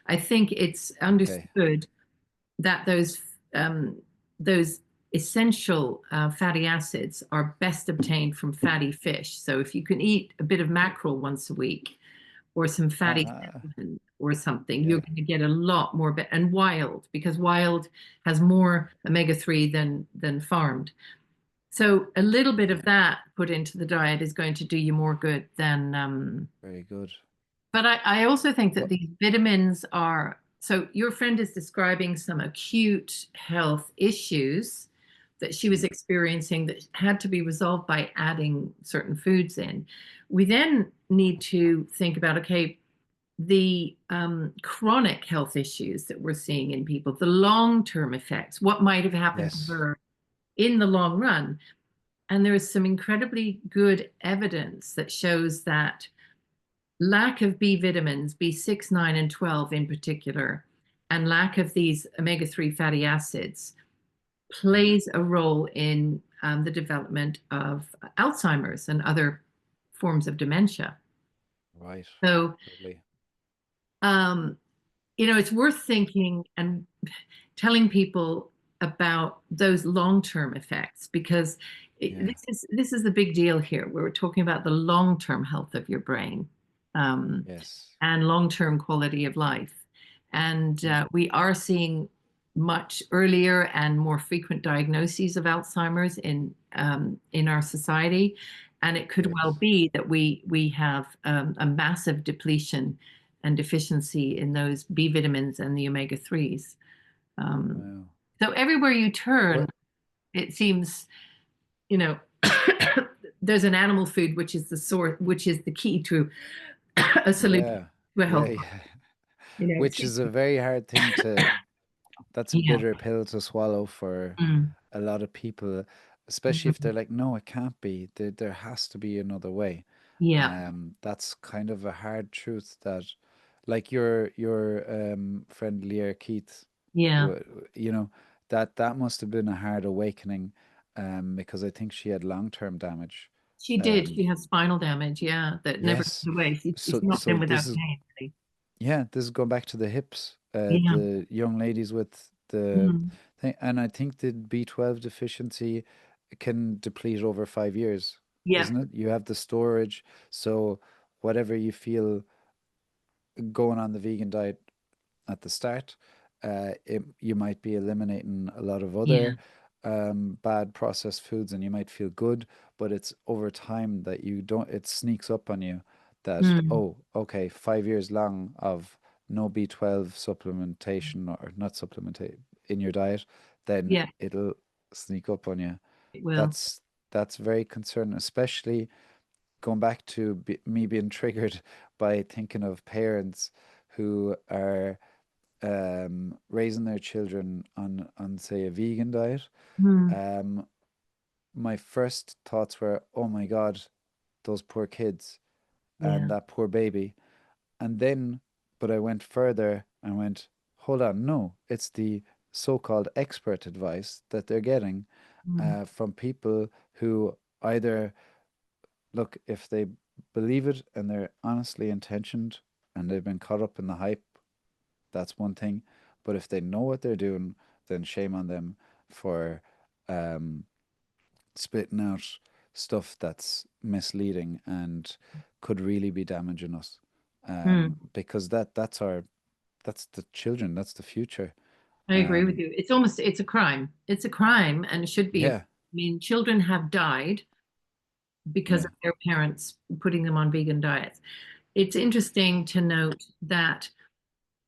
I think it's Okay. understood that those essential fatty acids are best obtained from fatty fish. So if you can eat a bit of mackerel once a week, or some fatty Uh, salmon or something, you're yeah. going to get a lot more. And wild, because wild has more omega-3 than farmed. So a little bit of Yeah. that put into the diet is going to do you more good than. Very good. But I also think that What? these vitamins are. So your friend is describing some acute health issues that she was Mm, experiencing that had to be resolved by adding certain foods in. We then need to think about, okay, the chronic health issues that we're seeing in people, the long term effects, what might have happened to yes. her in the long run. And there is some incredibly good evidence that shows that lack of B vitamins, B6, 9, and 12 in particular, and lack of these omega-3 fatty acids Mm, plays a role in the development of Alzheimer's and other forms of dementia. right. So, Lovely. um, it's worth thinking and telling people about those long-term effects because Yeah. this is the big deal here. We're talking about the long-term health of your brain, um, Yes. and long-term quality of life. And Mm, we are seeing much earlier and more frequent diagnoses of Alzheimer's in our society, and it could great. well be that we have a massive depletion and deficiency in those B vitamins and the omega threes. Um, Wow. so everywhere you turn, What? it seems you know there's an animal food which is the source, which is the key to a solution Yeah. to a Yeah. health. Yeah. It Which seems, is a very hard thing to, that's a yeah. bitter pill to swallow for Mm. a lot of people, especially if Mhm. they're like, no, it can't be. There has to be another way. Yeah, That's kind of a hard truth that, like your friend Leah Keith, yeah. you know, that must have been a hard awakening, because I think she had long-term damage. She did. Um, She has spinal damage. Yeah, that never yes. goes away. She's So not so been this without is pain, really. yeah, this is going back to the hips. Yeah. The young ladies with the Mm. thing, and I think the B12 deficiency can deplete over 5 years, Yeah. isn't it? You have the storage, so whatever you feel going on the vegan diet at the start, you might be eliminating a lot of Yeah. other bad processed foods and you might feel good, but it's over time that you don't, it sneaks up on you that, Mm. oh, okay, 5 years long of no B12 supplementation or not supplementation in your diet, then Yeah. it'll sneak up on you. It will. That's that's very concerning, especially going back to me being triggered by thinking of parents who are raising their children on say a vegan diet. Mm. um, my first thoughts were, oh my God, those poor kids and Yeah. that poor baby. And then, but I went further and went, hold on, no, it's the so-called expert advice that they're getting Mm. from people who either, look, if they believe it and they're honestly intentioned and they've been caught up in the hype, that's one thing. But if they know what they're doing, then shame on them for um, spitting out stuff that's misleading and could really be damaging us. Mm. Because that's the children, that's the future. I agree with Um, you. It's a crime. It's a crime and it should be. I yeah, mean, children have died because yeah, of their parents putting them on vegan diets. It's interesting to note that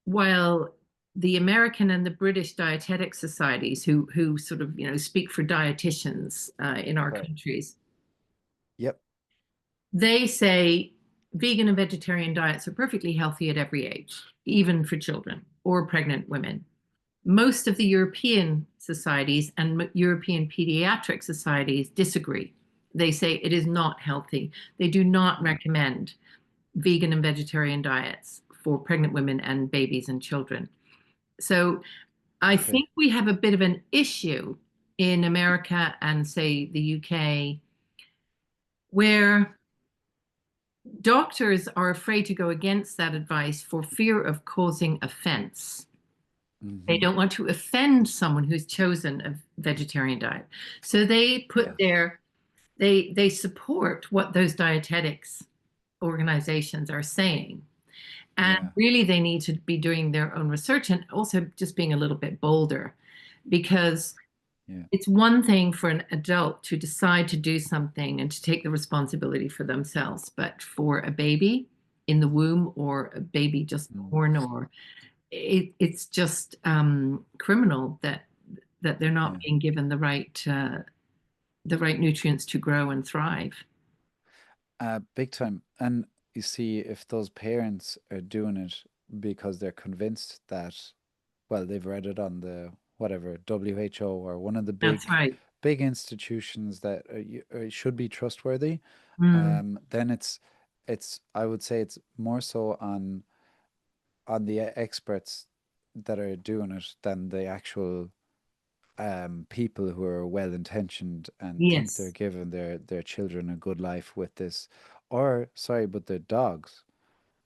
while the American and the British dietetic societies, who sort of speak for dietitians in our right. countries, Yep, they say vegan and vegetarian diets are perfectly healthy at every age, even for children or pregnant women. Most of the European societies and European pediatric societies disagree. They say it is not healthy. They do not yeah, recommend vegan and vegetarian diets for pregnant women and babies and children. So I okay. think we have a bit of an issue in America and, say, the UK, where doctors are afraid to go against that advice for fear of causing offense. They Hmm. don't want to offend someone who's chosen a vegetarian diet. So they put Yes, they support what those dietetics organizations are saying. And yeah, really they need to be doing their own research and also just being a little bit bolder, because yeah, it's one thing for an adult to decide to do something and to take the responsibility for themselves, but for a baby in the womb or a baby just mm, born, or it's just criminal that they're not yeah. being given the right nutrients to grow and thrive. Big time. And you see, if those parents are doing it because they're convinced that, well, they've read it on the whatever WHO or one of the That's right. big institutions that should be trustworthy, Mm, then it's I would say it's more so on the experts that are doing it than the actual people who are well intentioned and think they're yes. giving their children a good life with this, or sorry, but their dogs.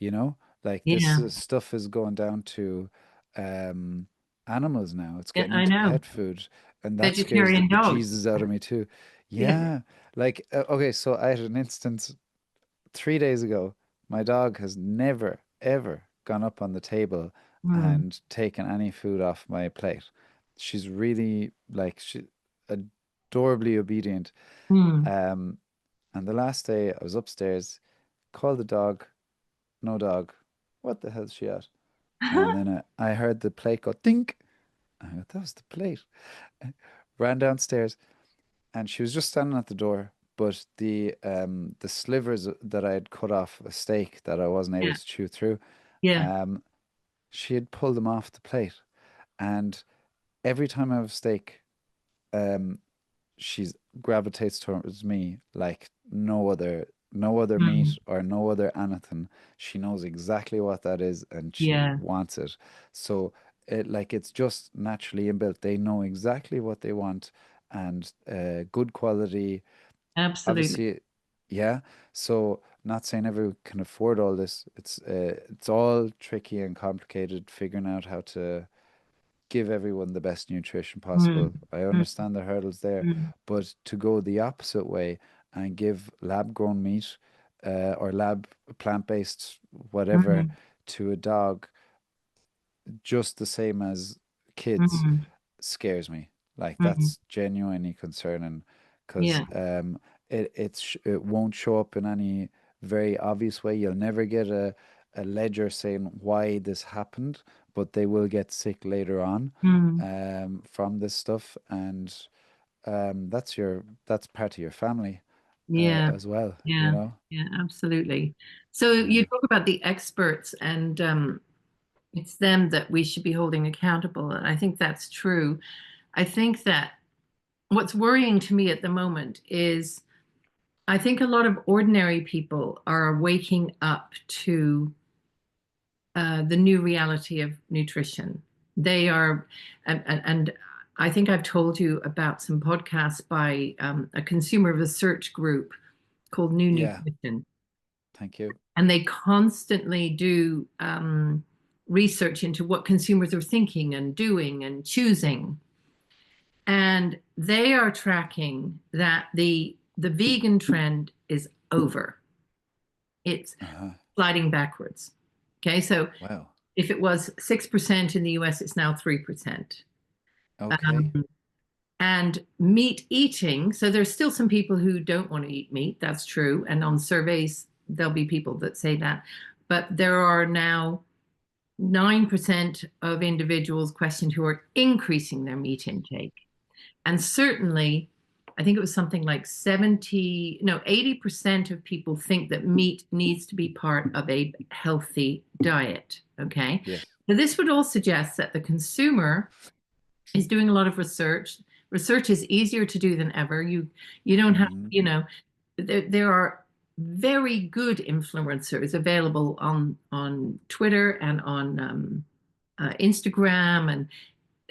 You know, like this Yeah. stuff is going down to um, animals now. It's Yeah, getting I into know. pet food, and that scares the Vegetarian dogs. bejesus out of me too. Yeah. Yeah, like okay, so I had an instance 3 days ago. My dog has never ever gone up on the table Mm, and taken any food off my plate. She's really like she adorably obedient. mm. Um, and the last day I was upstairs, called the dog, no dog. What the hell's she at? And then I heard the plate go dink. I thought that was the plate. Ran downstairs, and she was just standing at the door. But the slivers that I had cut off a steak that I wasn't able Yeah. to chew through, Yeah. um, she had pulled them off the plate. And every time I have a steak, um, she's gravitates towards me like no other Mm, meat or no other anything. She knows exactly what that is and she yeah. wants it. So it's just naturally inbuilt. They know exactly what they want and good quality. Absolutely. Obviously, yeah. So not saying everyone can afford all this. It's all tricky and complicated figuring out how to give everyone the best nutrition possible. Mm, I mm, understand the hurdles there, mm, but to go the opposite way and give lab grown meat or lab plant based whatever mm, to a dog just the same as kids mm, scares me. Like mm. that's genuinely concerning because Yeah. it won't show up in any very obvious way. You'll never get a ledger saying why this happened, but they will get sick later on Mm. from this stuff, and that's part of your family Yeah. as well. You Yeah. know? Yeah, absolutely. So you Yeah, talk about the experts, and it's them that we should be holding accountable. And I think that's true. I think that what's worrying to me at the moment is I think a lot of ordinary people are waking up to the new reality of nutrition. They are, and I think I've told you about some podcasts by a consumer research group called New yeah. Nutrition, Thank you. and they constantly do. research into what consumers are thinking and doing and choosing. And they are tracking that the vegan trend is over. It's Uh-huh. sliding backwards. Okay, so Wow. if it was 6% in the US, it's now 3%. Okay. Um, and meat eating, so there's still some people who don't want to eat meat, that's true. And on surveys, there'll be people that say that. But there are now 9% of individuals questioned who are increasing their meat intake. And certainly, I think it was something like 70, no, 80% of people think that meat needs to be part of a healthy diet. Okay. Yes. So this would all suggest that the consumer is doing a lot of research. Research is easier to do than ever. You don't have, Hmm. there are very good influencers available on Twitter and on Instagram,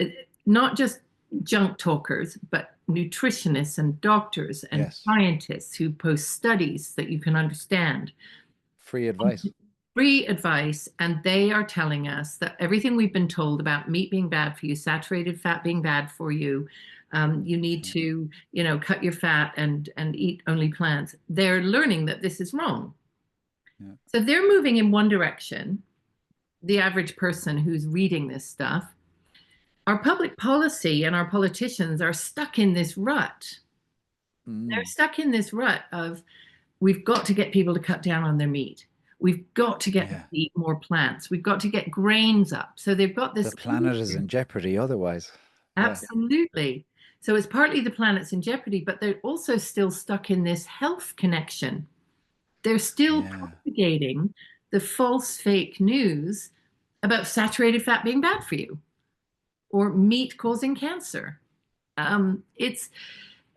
and not just junk talkers, but nutritionists and doctors and Yes. scientists who post studies that you can understand. Free advice. Free advice, and they are telling us that everything we've been told about meat being bad for you, saturated fat being bad for you, you need Yeah. to, cut your fat and eat only plants. They're learning that this is wrong. Yeah. So they're moving in one direction. The average person who's reading this stuff, our public policy and our politicians are stuck in this rut. They're Mm. stuck in this rut of we've got to get people to cut down on their meat. We've got to get them Yeah. to eat more plants. We've got to get grains up. So they've got The this. planet is in jeopardy otherwise. Yeah. Absolutely. So it's partly the planet's in jeopardy, but they're also still stuck in this health connection. They're still Yeah. propagating the false fake news about saturated fat being bad for you or meat causing cancer. It's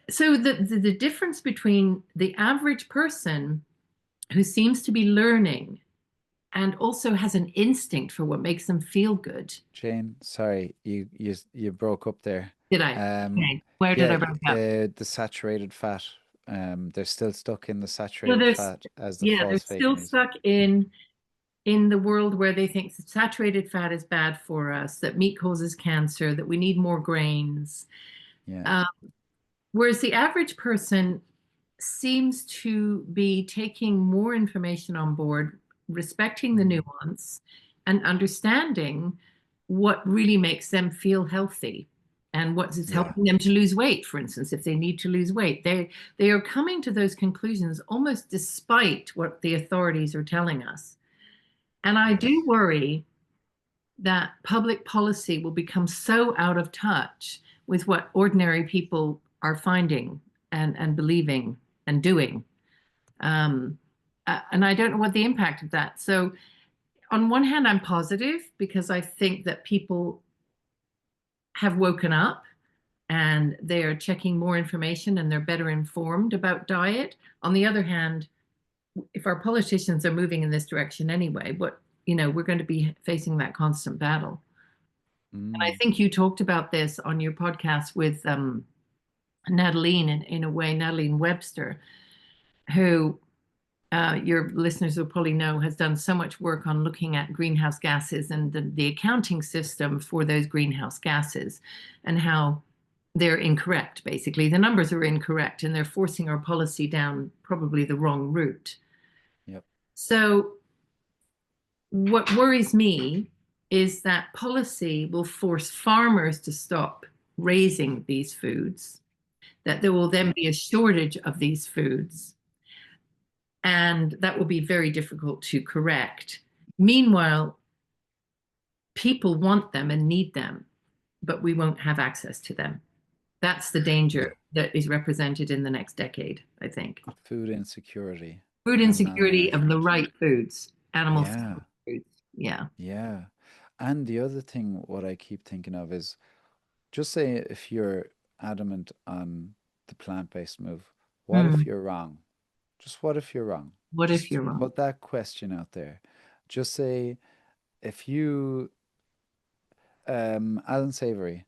so the difference between the average person who seems to be learning and also has an instinct for what makes them feel good. Jane, sorry, you broke up there. Did I? Um, Okay. Where did yeah, I break up? the saturated fat. They're still stuck in the So saturated there's fat as the yeah, they're false fake still news. stuck in the world where they think saturated fat is bad for us, that meat causes cancer, that we need more grains. Yeah. Um, Whereas the average person seems to be taking more information on board, respecting the Mm. nuance, and understanding what really makes them feel healthy and what is Yeah. helping them to lose weight, for instance, if they need to lose weight. They are coming to those conclusions almost despite what the authorities are telling us. And I do Yes. worry that public policy will become so out of touch with what ordinary people are finding and believing and doing. Um, and I don't know what the impact of that. So, on one hand, I'm positive because I think that people have woken up and they are checking more information and they're better informed about diet. On the other hand, if our politicians are moving in this direction anyway, we're going to be facing that constant battle. And I Mm. think you talked about this on your podcast with Natalie, in a way, Natalie Webster, who your listeners will probably know has done so much work on looking at greenhouse gases and the accounting system for those greenhouse gases and how they're incorrect, basically. The numbers are incorrect and they're forcing our policy down probably the wrong route. Yep. So, what worries me is that policy will force farmers to stop raising these foods, that there will then Yeah. be a shortage of these foods, and that will be very difficult to correct. Meanwhile, people want them and need them, but we won't have access to them. That's the Yeah. danger that is represented in the next decade, I think. Food insecurity Food and insecurity of the malnourishment. right foods, animal Yeah. foods. Yeah. Yeah. And the other thing, what I keep thinking of is just say if you're adamant on the plant-based move, what if Hmm. you're wrong? Just what if you're wrong? What if Just you're wrong? put that question out there. Just say if you, Alan Savory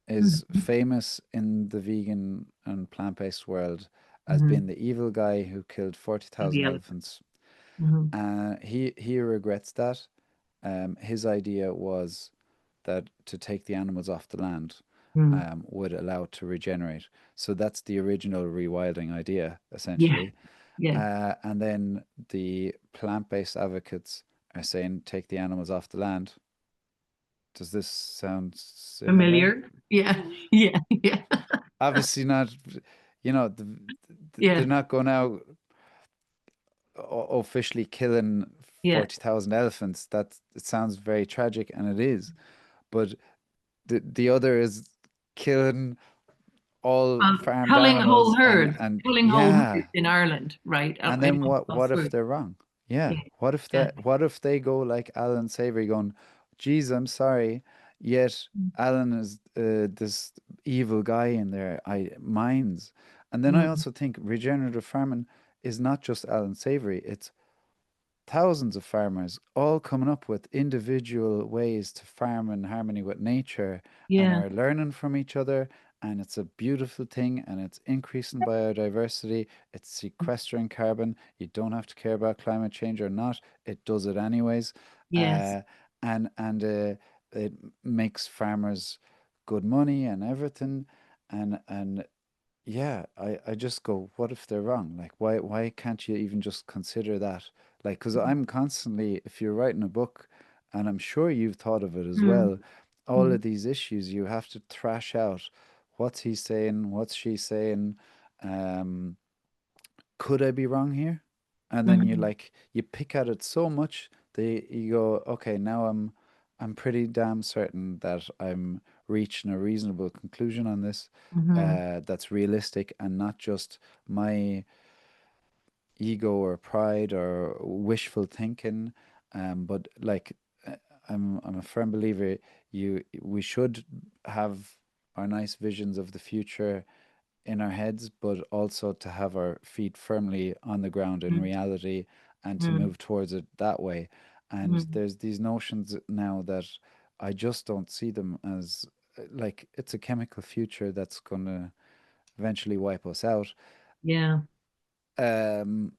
is Mhm. famous in the vegan and plant-based world as Mhm. being the evil guy who killed The 40,000 elephant. elephants. Mhm. He regrets that. His idea was that to take the animals off the land Mm. would allow it to regenerate. So that's the original rewilding idea, Yeah. essentially. Yeah. And then the plant-based advocates are saying take the animals off the land. Does this sound similar? Familiar? Yeah. Yeah. Yeah. Obviously not, Yeah. they're not going out officially killing Yeah. 40,000 elephants. That it sounds very tragic, and it is. But the other is killing all farmed Culling whole animals and herds, culling whole yeah. herds in Ireland, right? And In then what if elsewhere. they're wrong? Yeah. Yeah. Yeah. What if they go like Alan Savory going, geez, I'm sorry. Yet Alan is this evil guy in there. I minds. And then I Mm. also think regenerative farming is not just Alan Savory. It's thousands of farmers all coming up with individual ways to farm in harmony with nature and Yeah. are learning from each other. And it's a beautiful thing and it's increasing biodiversity. It's sequestering carbon. You don't have to care about climate change or not. It does it anyways. Yes. Uh, and it makes farmers good money and everything. And yeah, I just go, what if they're wrong? Like, why can't you even just consider that? Like, because I'm constantly, if you're writing a book, and I'm sure you've thought of it as Mm. well, all Mm. of these issues you have to thrash out. What's he saying? What's she saying? Um, could I be wrong here? And then Mm. you pick at it so much that you go, okay, now I'm pretty damn certain that I'm reaching a reasonable conclusion on this, Mhm. that's realistic and not just my ego or pride or wishful thinking. But like uh, I'm a firm believer we should have our nice visions of the future in our heads, but also to have our feet firmly on the ground in Mm. reality and to Mm. move towards it that way. And Mm. there's these notions now that I just don't see them as like it's a chemical future that's going to eventually wipe us out. Yeah. Um,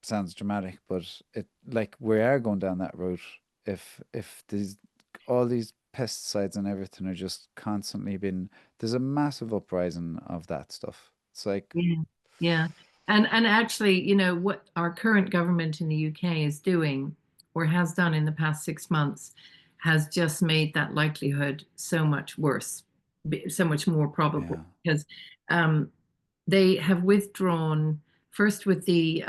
Sounds dramatic, but it like we are going down that route if these all these pesticides and everything are just constantly been there's a massive uprising of that stuff. It's like, Yeah, yeah. And actually, what our current government in the UK is doing or has done in the past 6 months has just made that likelihood so much worse, so much more probable yeah, because um, they have withdrawn first with the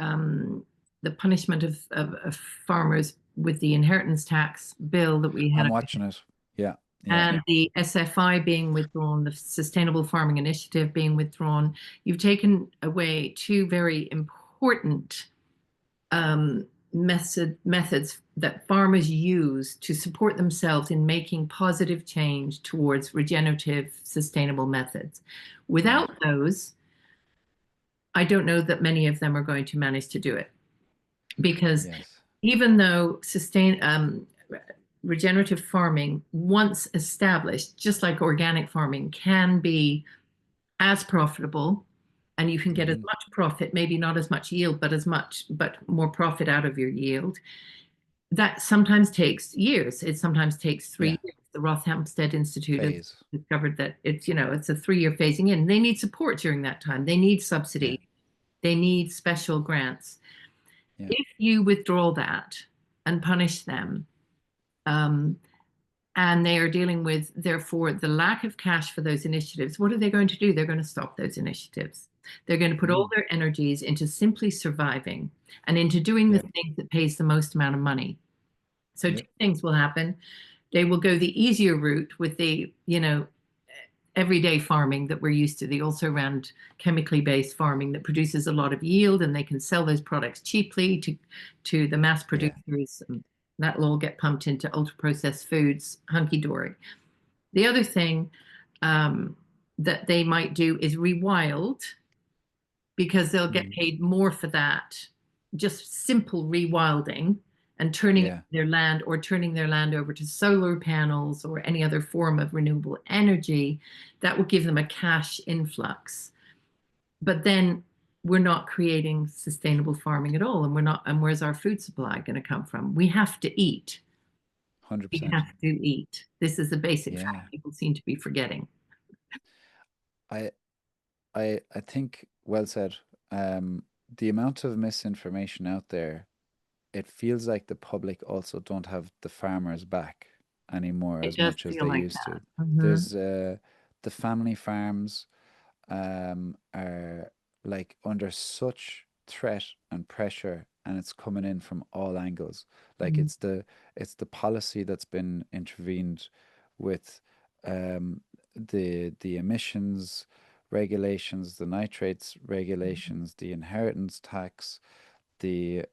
punishment of farmers with the inheritance tax bill that we had I'm watching it. Yeah, yeah, and the SFI being withdrawn, the Sustainable Farming Initiative being withdrawn, you've taken away two very important methods that farmers use to support themselves in making positive change towards regenerative, sustainable methods. yeah, Without those, I don't know that many of them are going to manage to do it because yes, even though regenerative farming, once established, just like organic farming, can be as profitable and you can get as hmm, much profit, maybe not as much yield, but more profit out of your yield. That sometimes takes years. It sometimes takes yeah, 3 years. The Rothamsted Institute has phase, discovered that it's a 3-year phasing in. They need support during that time. They need yeah, subsidy. They need special grants. yeah, If you withdraw that and punish them, um, and they are dealing with, therefore, the lack of cash for those initiatives, what are they going to do? They're going to stop those initiatives. They're going to put all mm, their energies into simply surviving and into doing the yep, thing that pays the most amount of money. So two yep, things will happen. They will go the easier route with the, everyday farming that we're used to, the also around chemically based farming that produces a lot of yield and they can sell those products cheaply to the mass yeah, producers. And that will all get pumped into ultra processed foods, hunky dory. The other thing that they might do is rewild because they'll get mm, paid more for that. Just simple rewilding and turning yeah, their land or turning their land over to solar panels or any other form of renewable energy, that will give them a cash influx. But then we're not creating sustainable farming at all. And we're not, and where's our food supply going to come from? We have to eat. We 100%. have to eat. This is a basic Yeah. fact people seem to be forgetting. I I think well said. The amount of misinformation out there, it feels like the public also don't have the farmers back anymore It as does much as feel they like used that. to. Hmm. There's the family farms are like under such threat and pressure, and it's coming in from all angles. Like it's the policy that's been intervened with, the emissions regulations, the nitrates regulations, the inheritance tax, the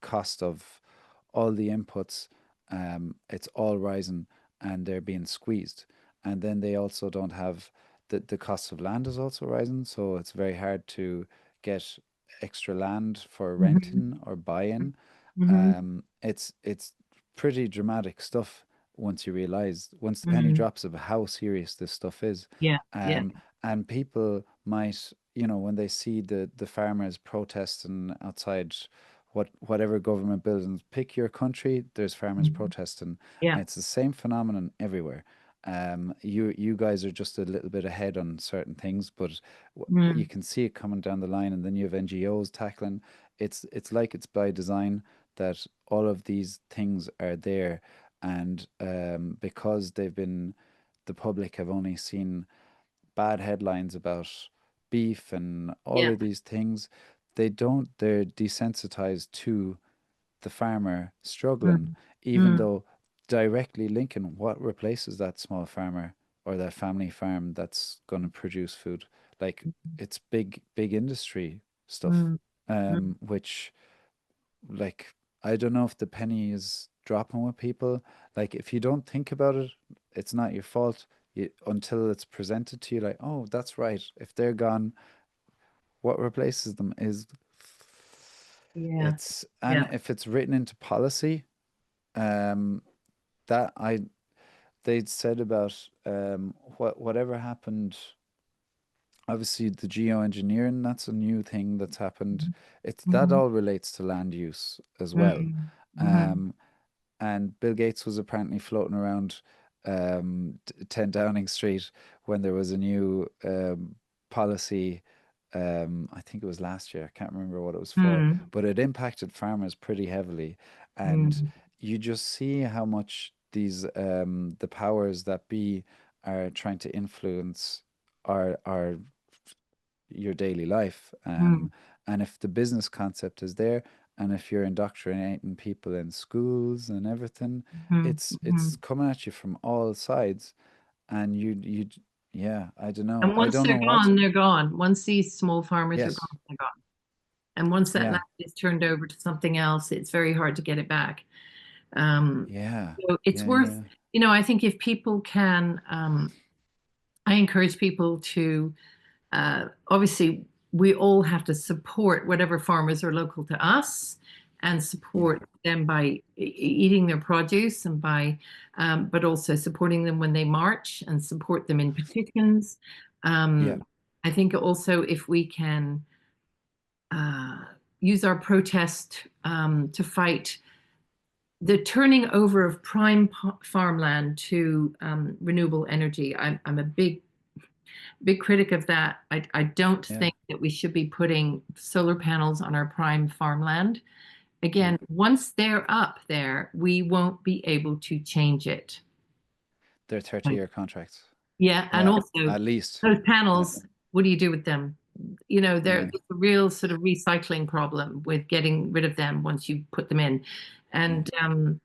cost of all the inputs. It's all rising, and they're being squeezed. And then they also don't have the cost of land is also rising, so it's very hard to get extra land for Hmm. renting or buying. Hmm. It's pretty dramatic stuff once you realize, once the penny Hmm. drops of how serious this stuff is. Yeah, yeah. Um, and people might, when they see the farmers protesting outside whatever government buildings, pick your country, there's farmers Mhm. protesting, Yeah. and it's the same phenomenon everywhere. You guys are just a little bit ahead on certain things, but you Mm. can see it coming down the line, and then you have NGOs tackling. It's like it's by design that all of these things are there, and because the public have only seen bad headlines about beef and all Yeah. of these things, they're desensitized to the farmer struggling, Mm. even Mm. though directly linking what replaces that small farmer or that family farm that's going to produce food. Like it's big industry stuff, Mm. Mm. which, like, I don't know if the penny is dropping with people. Like if you don't think about it, it's not your fault, until it's presented to you like, oh, that's right. If they're gone, what replaces them is, Yeah. it's, and Yeah. if it's written into policy, um, that I they'd said about, whatever happened. Obviously, the geoengineering, that's a new thing that's happened. It's that Mm-hmm. all relates to land use as well. Mm. Mm-hmm. Um, and Bill Gates was apparently floating around 10 Downing Street when there was a new policy. I think it was last year. I can't remember what it was for, Mm. but it impacted farmers pretty heavily. And Mm. you just see how much the powers that be are trying to influence our your daily life. Mm. And if the business concept is there, and if you're indoctrinating people in schools and everything, Mm. it's Mm. coming at you from all sides. And yeah, I don't know. And I once don't they're know what. gone, they're gone. Once these small farmers are gone, Yes, they're gone. And once that land yeah, is turned over to something else, it's very hard to get it back. Um, yeah, so it's yeah, worth, yeah, I think if people can, I encourage people to obviously, we all have to support whatever farmers are local to us and yeah, support them by eating their produce and but also supporting them when they march and support them in petitions. yeah. Um, I think also if we can uh, use our protest to fight the turning over of prime farmland to renewable energy. I'm a big critic of that. I don't Yeah, think that we should be putting solar panels on our prime farmland. yeah. Again, once they're up there, we won't be able to change it. They're 30-year contracts. Yeah, and Yeah, also at least. those Yeah, panels, what do you do with them? yeah. There's a real sort of recycling problem with getting rid of them once you put them in. Mm. And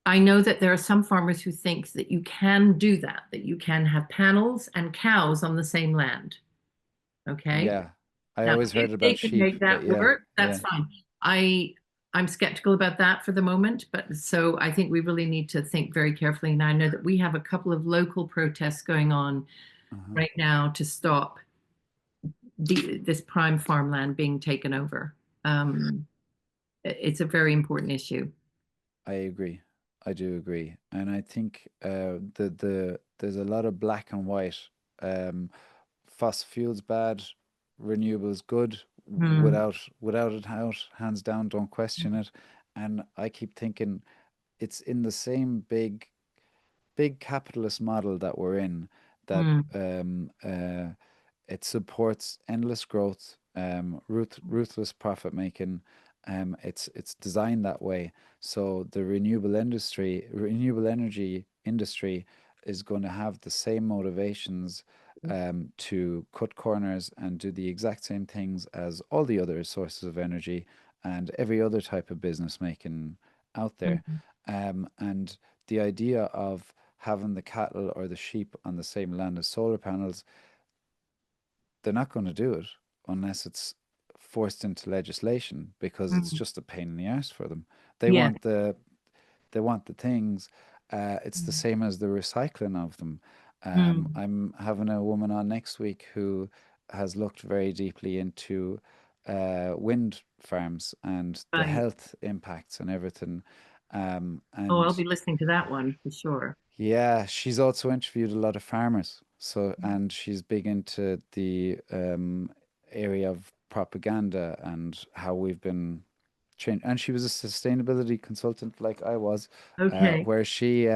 I know that there are some farmers who think that you can do that, that you can have panels and cows on the same land. Okay. Yeah. I Now, always if heard they about can sheep, make but that yeah, work, that's yeah. fine. I I'm skeptical about that for the moment, but so I think we really need to think very carefully. And I know that we have a couple of local protests going on Uh-huh. right now to stop this prime farmland being taken over. Um, it's a very important issue. I agree. I do agree. And I think there's a lot of black and white. Um, Fossil fuels bad, renewables good, Hmm. without a doubt, hands down, don't question it. And I keep thinking, it's in the same big capitalist model that we're in, that Mm, it supports endless growth, ruthless profit making. It's designed that way. So the renewable energy industry, is going to have the same motivations to cut corners and do the exact same things as all the other sources of energy and every other type of business making out there. mm, And the idea of having the cattle or the sheep on the same land as solar panels, they're not going to do it unless it's forced into legislation, because it's mm. just a pain in the arse for them. They Yeah. want the they want the things. It's the Mm, same as the recycling of them. mm, I'm having a woman on next week who has looked very deeply into wind farms and the right. health impacts and everything. Oh, I'll And be listening to that one for sure. yeah, she's also interviewed a lot of farmers. So, and she's big into the area of propaganda and how we've been changed. And she was a sustainability consultant like I was, Okay. where she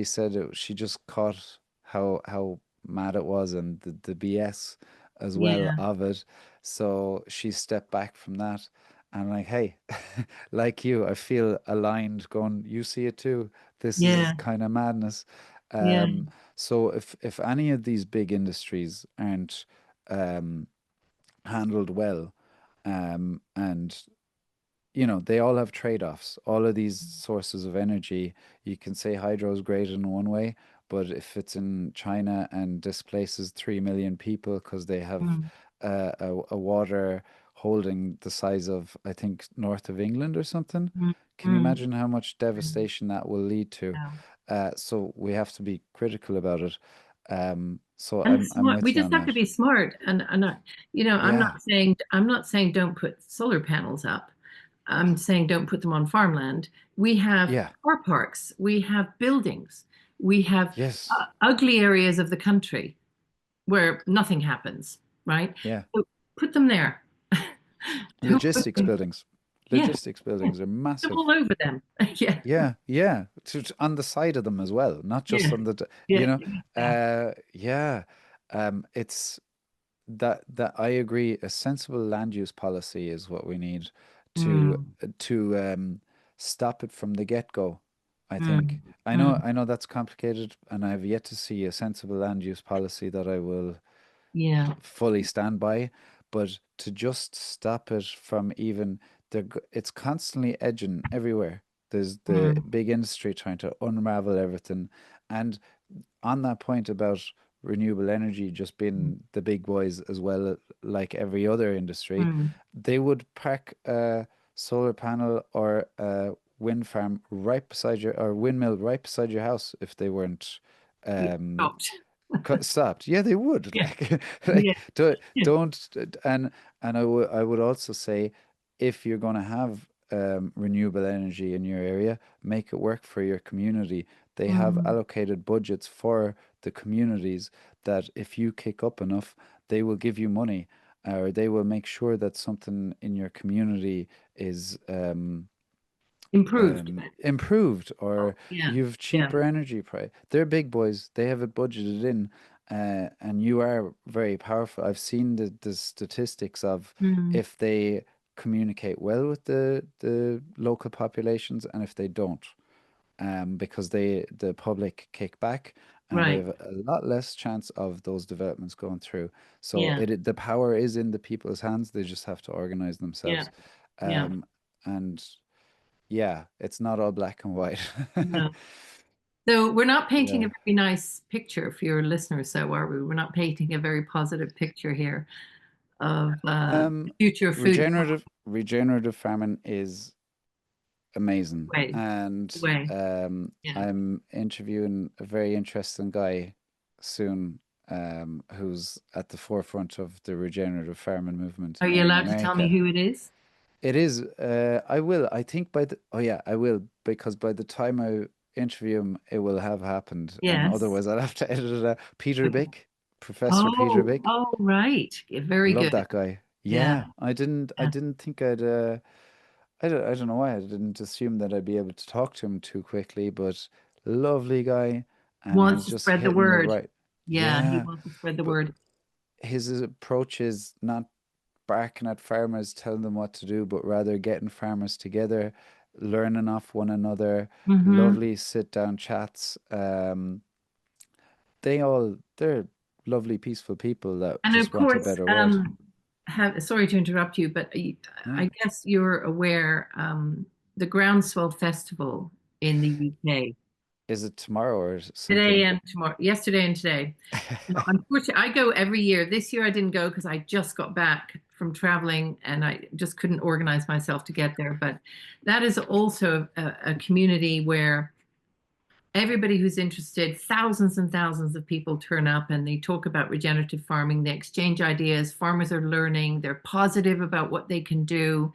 said she just caught how mad it was and the BS as well Yeah. of it. So she stepped back from that. And like, hey, like you, I feel aligned, going, you see it too. This is Yeah. kind of madness. Yeah. So if any of these big industries aren't um, handled well, and they all have trade-offs. All of these sources of energy, you can say hydro is great in one way, but if it's in China and displaces 3 million people because they have Mm, a water holding the size of, I think, north of England or something, mm, can you mm, imagine how much mm. devastation that will lead to? Yeah. So we have to be critical about it. So And I'm smart, we with you just on have that. to be smart. And Yeah, I'm not saying don't put solar panels up. I'm saying don't put them on farmland. We have yeah, car parks, we have buildings, we have yes, ugly areas of the country where nothing happens, right? yeah. So put them there. Don't put Logistics them, buildings. yeah, Logistics yeah. buildings are Put them massive. all over them. Yeah, Yeah, yeah. On the side of them as well, not just yeah, on you yeah, know, exactly. yeah. It's that I agree. A sensible land use policy is what we need to Mm, to stop it from the get-go, I think. mm, I know, mm. I know that's complicated, and I've yet to see a sensible land use policy that I will Yeah. fully stand by, but to just stop it from even it's constantly edging everywhere. There's the Mm, big industry trying to unravel everything. And on that point about renewable energy just mm, being the big boys as well, like every other industry, mm. they would park a solar panel or a wind farm right beside your or windmill right beside your house if they weren't Yeah. um, Stopped. stopped. Yeah, they would. Yeah, Like yeah, yeah. don't and I would also say, if you're going to have renewable energy in your area, make it work for your community. They have Mm. allocated budgets for the communities that if you kick up enough, they will give you money, or they will make sure that something in your community is Improved. improved, Oh, or yeah, you've yeah. cheaper energy price. They're big boys. They have it budgeted in, and you are very powerful. I've seen the statistics of Mm. if they communicate well with the local populations and if they don't, because the public kick back and they Right. have a lot less chance of those developments going through. So Yeah, the power is in the people's hands. They just have to organize yeah, themselves. yeah. Um, and yeah, it's not all black and white. No. So we're not painting a Yeah. very nice picture for your listeners, so are we? We're not painting a very positive picture here of the Um, future of food regenerative farming is amazing. way, And way. Yeah. I'm interviewing a very interesting guy soon, who's at the forefront of the regenerative farming movement Are you in allowed to tell me America. who it is? It is, I will, I think oh yeah, I will, because by the time I interview him, it will have happened. And Yes. otherwise I'll have to edit it out. Peter Okay. Bick, Professor Peter Oh, Bick. oh, right. Very Love good. that guy. Yeah, Yeah, I didn't yeah. think I don't know why I didn't assume that I'd be able to talk to him too quickly, but lovely guy, and Wants he's to just spread the hitting the word. right. Yeah, he Yeah, wants to spread the but word. his approach is not barking at farmers, telling them what to do, but rather getting farmers together, learning off one another, Hmm. lovely sit down chats. They're lovely, peaceful people that And of just want a course, better world. sorry to interrupt you, but Yeah. I guess you're aware the Groundswell Festival in the UK Is it tomorrow or today something? and tomorrow, yesterday and today. Now, unfortunately, I go every year. This year I didn't go because I just got back from traveling and I just couldn't organize myself to get there. But that is also a community where everybody who's interested, thousands and thousands of people turn up and they talk about regenerative farming. They exchange ideas. Farmers are learning. They're positive about what they can do.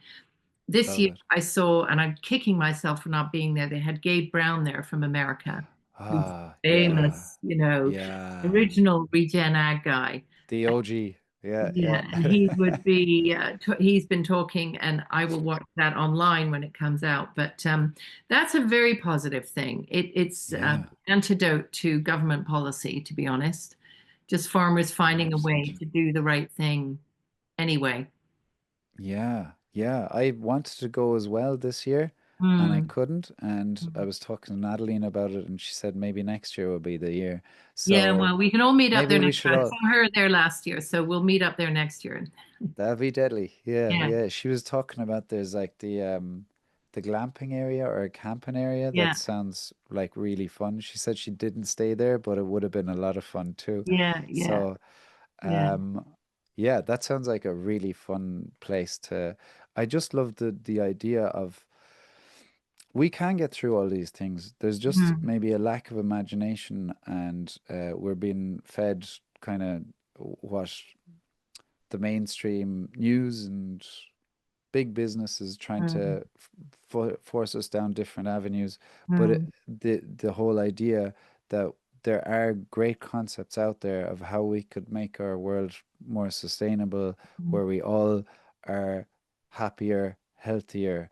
This Love year it. I saw, and I'm kicking myself for not being there. They had Gabe Brown there from America, who's Ah, yeah, famous, you know, yeah. original regen ag guy. The OG. Yeah, Yeah, and yeah. he would be, he's been talking, and I will watch that online when it comes out. But that's a very positive thing. It's Yeah, antidote to government policy, to be honest. Just farmers finding a way 100%. to do the right thing anyway. Yeah, yeah. I wanted to go as well this year and I Mm. couldn't. And I was talking to Natalie about it and she said maybe next year will be the year. Yeah, So well, we can all meet up maybe there we next should year. I all. saw her there last year, so we'll meet up there next year. That'd be deadly. Yeah, Yeah, yeah. She was talking about there's like the glamping area or a camping area that yeah, sounds like really fun. She said she didn't stay there, but it would have been a lot of fun too. yeah, yeah, So yeah. um yeah, that sounds like a really fun place to I just love the idea of we can get through all these things. There's just Mm, maybe a lack of imagination and we're being fed kind of what the mainstream news and big businesses trying mm, to force us down different avenues. But mm, the whole idea that there are great concepts out there of how we could make our world more sustainable, mm, where we all are happier, healthier,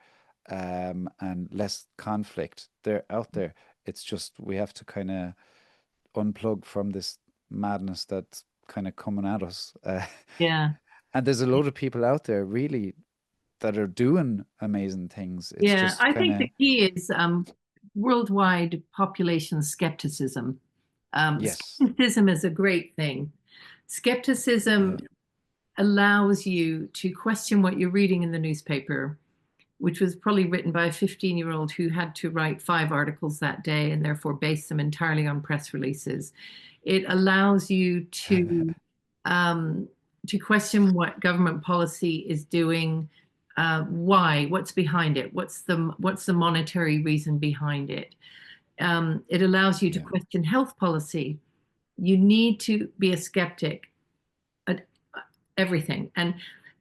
and less conflict. They're out there. It's just we have to kind of unplug from this madness that's kind of coming at us. yeah. And there's a load of people out there really that are doing amazing things. It's Yeah, just I kind think of, the key is worldwide population skepticism. yes, Skepticism is a great thing. yeah, Skepticism allows you to question what you're reading in the newspaper, which was probably written by a 15-year-old who had to write 5 articles that day and therefore base them entirely on press releases. It allows you um, to question what government policy is doing, why, what's behind it, what's the monetary reason behind it. It allows you to yeah, question health policy. You need to be a skeptic at everything. And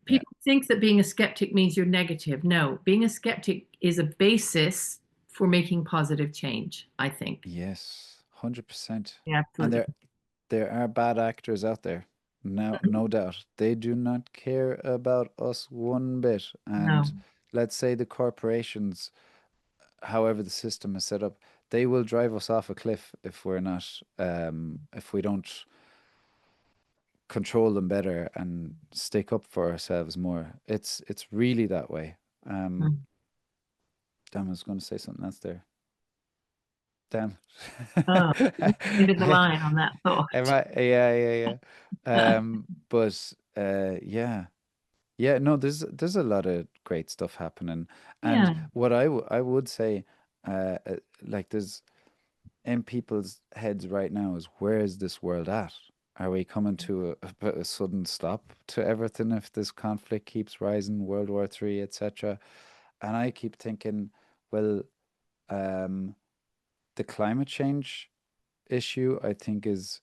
yeah, people think that being a skeptic means you're negative. No, being a skeptic is a basis for making positive change, I think. yes, 100%. Yeah, And absolutely. there are bad actors out there. No doubt. They do not care about us one bit. No. And let's say the corporations, however the system is set up, they will drive us off a cliff if we're not, if we don't control them better and stick up for ourselves more. It's really that way. Um, Mm. Damn, I was going to say something else there. Damn. Oh, into the line on that Am thought. I? Yeah, yeah, yeah. But yeah, yeah. No, there's a lot of great stuff happening, and Yeah. what I would say, like there's in people's heads right now is where is this world at? Are we coming to a sudden stop to everything if this conflict keeps rising, World War III, etc.? And I keep thinking, well, um, the climate change issue, I think, is,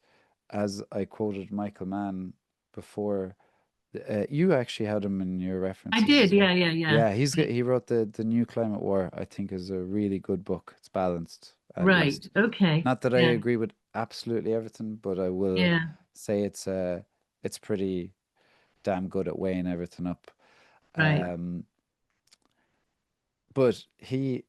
as I quoted Michael Mann before, you actually had him in your I references did. as well. Yeah, yeah, yeah. Yeah, he wrote the New Climate War. I think is a really good book. It's balanced, at Right. least. Okay. Not that I Yeah. agree with absolutely everything, but I will Yeah. say it's pretty damn good at weighing everything up. Right. Um, but he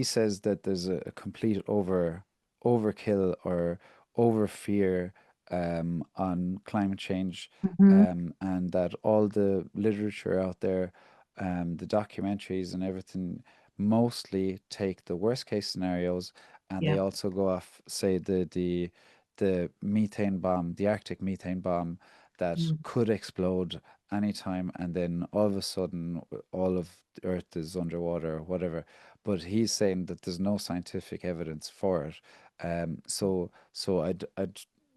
says that there's a complete overkill or over fear on climate change, Mhm. and that all the literature out there, the documentaries and everything, mostly take the worst case scenarios, and they Yeah. also go off, say, the methane bomb, the Arctic methane bomb that Mm. could explode anytime, and then all of a sudden all of the Earth is underwater or whatever. But he's saying that there's no scientific evidence for it. So I'd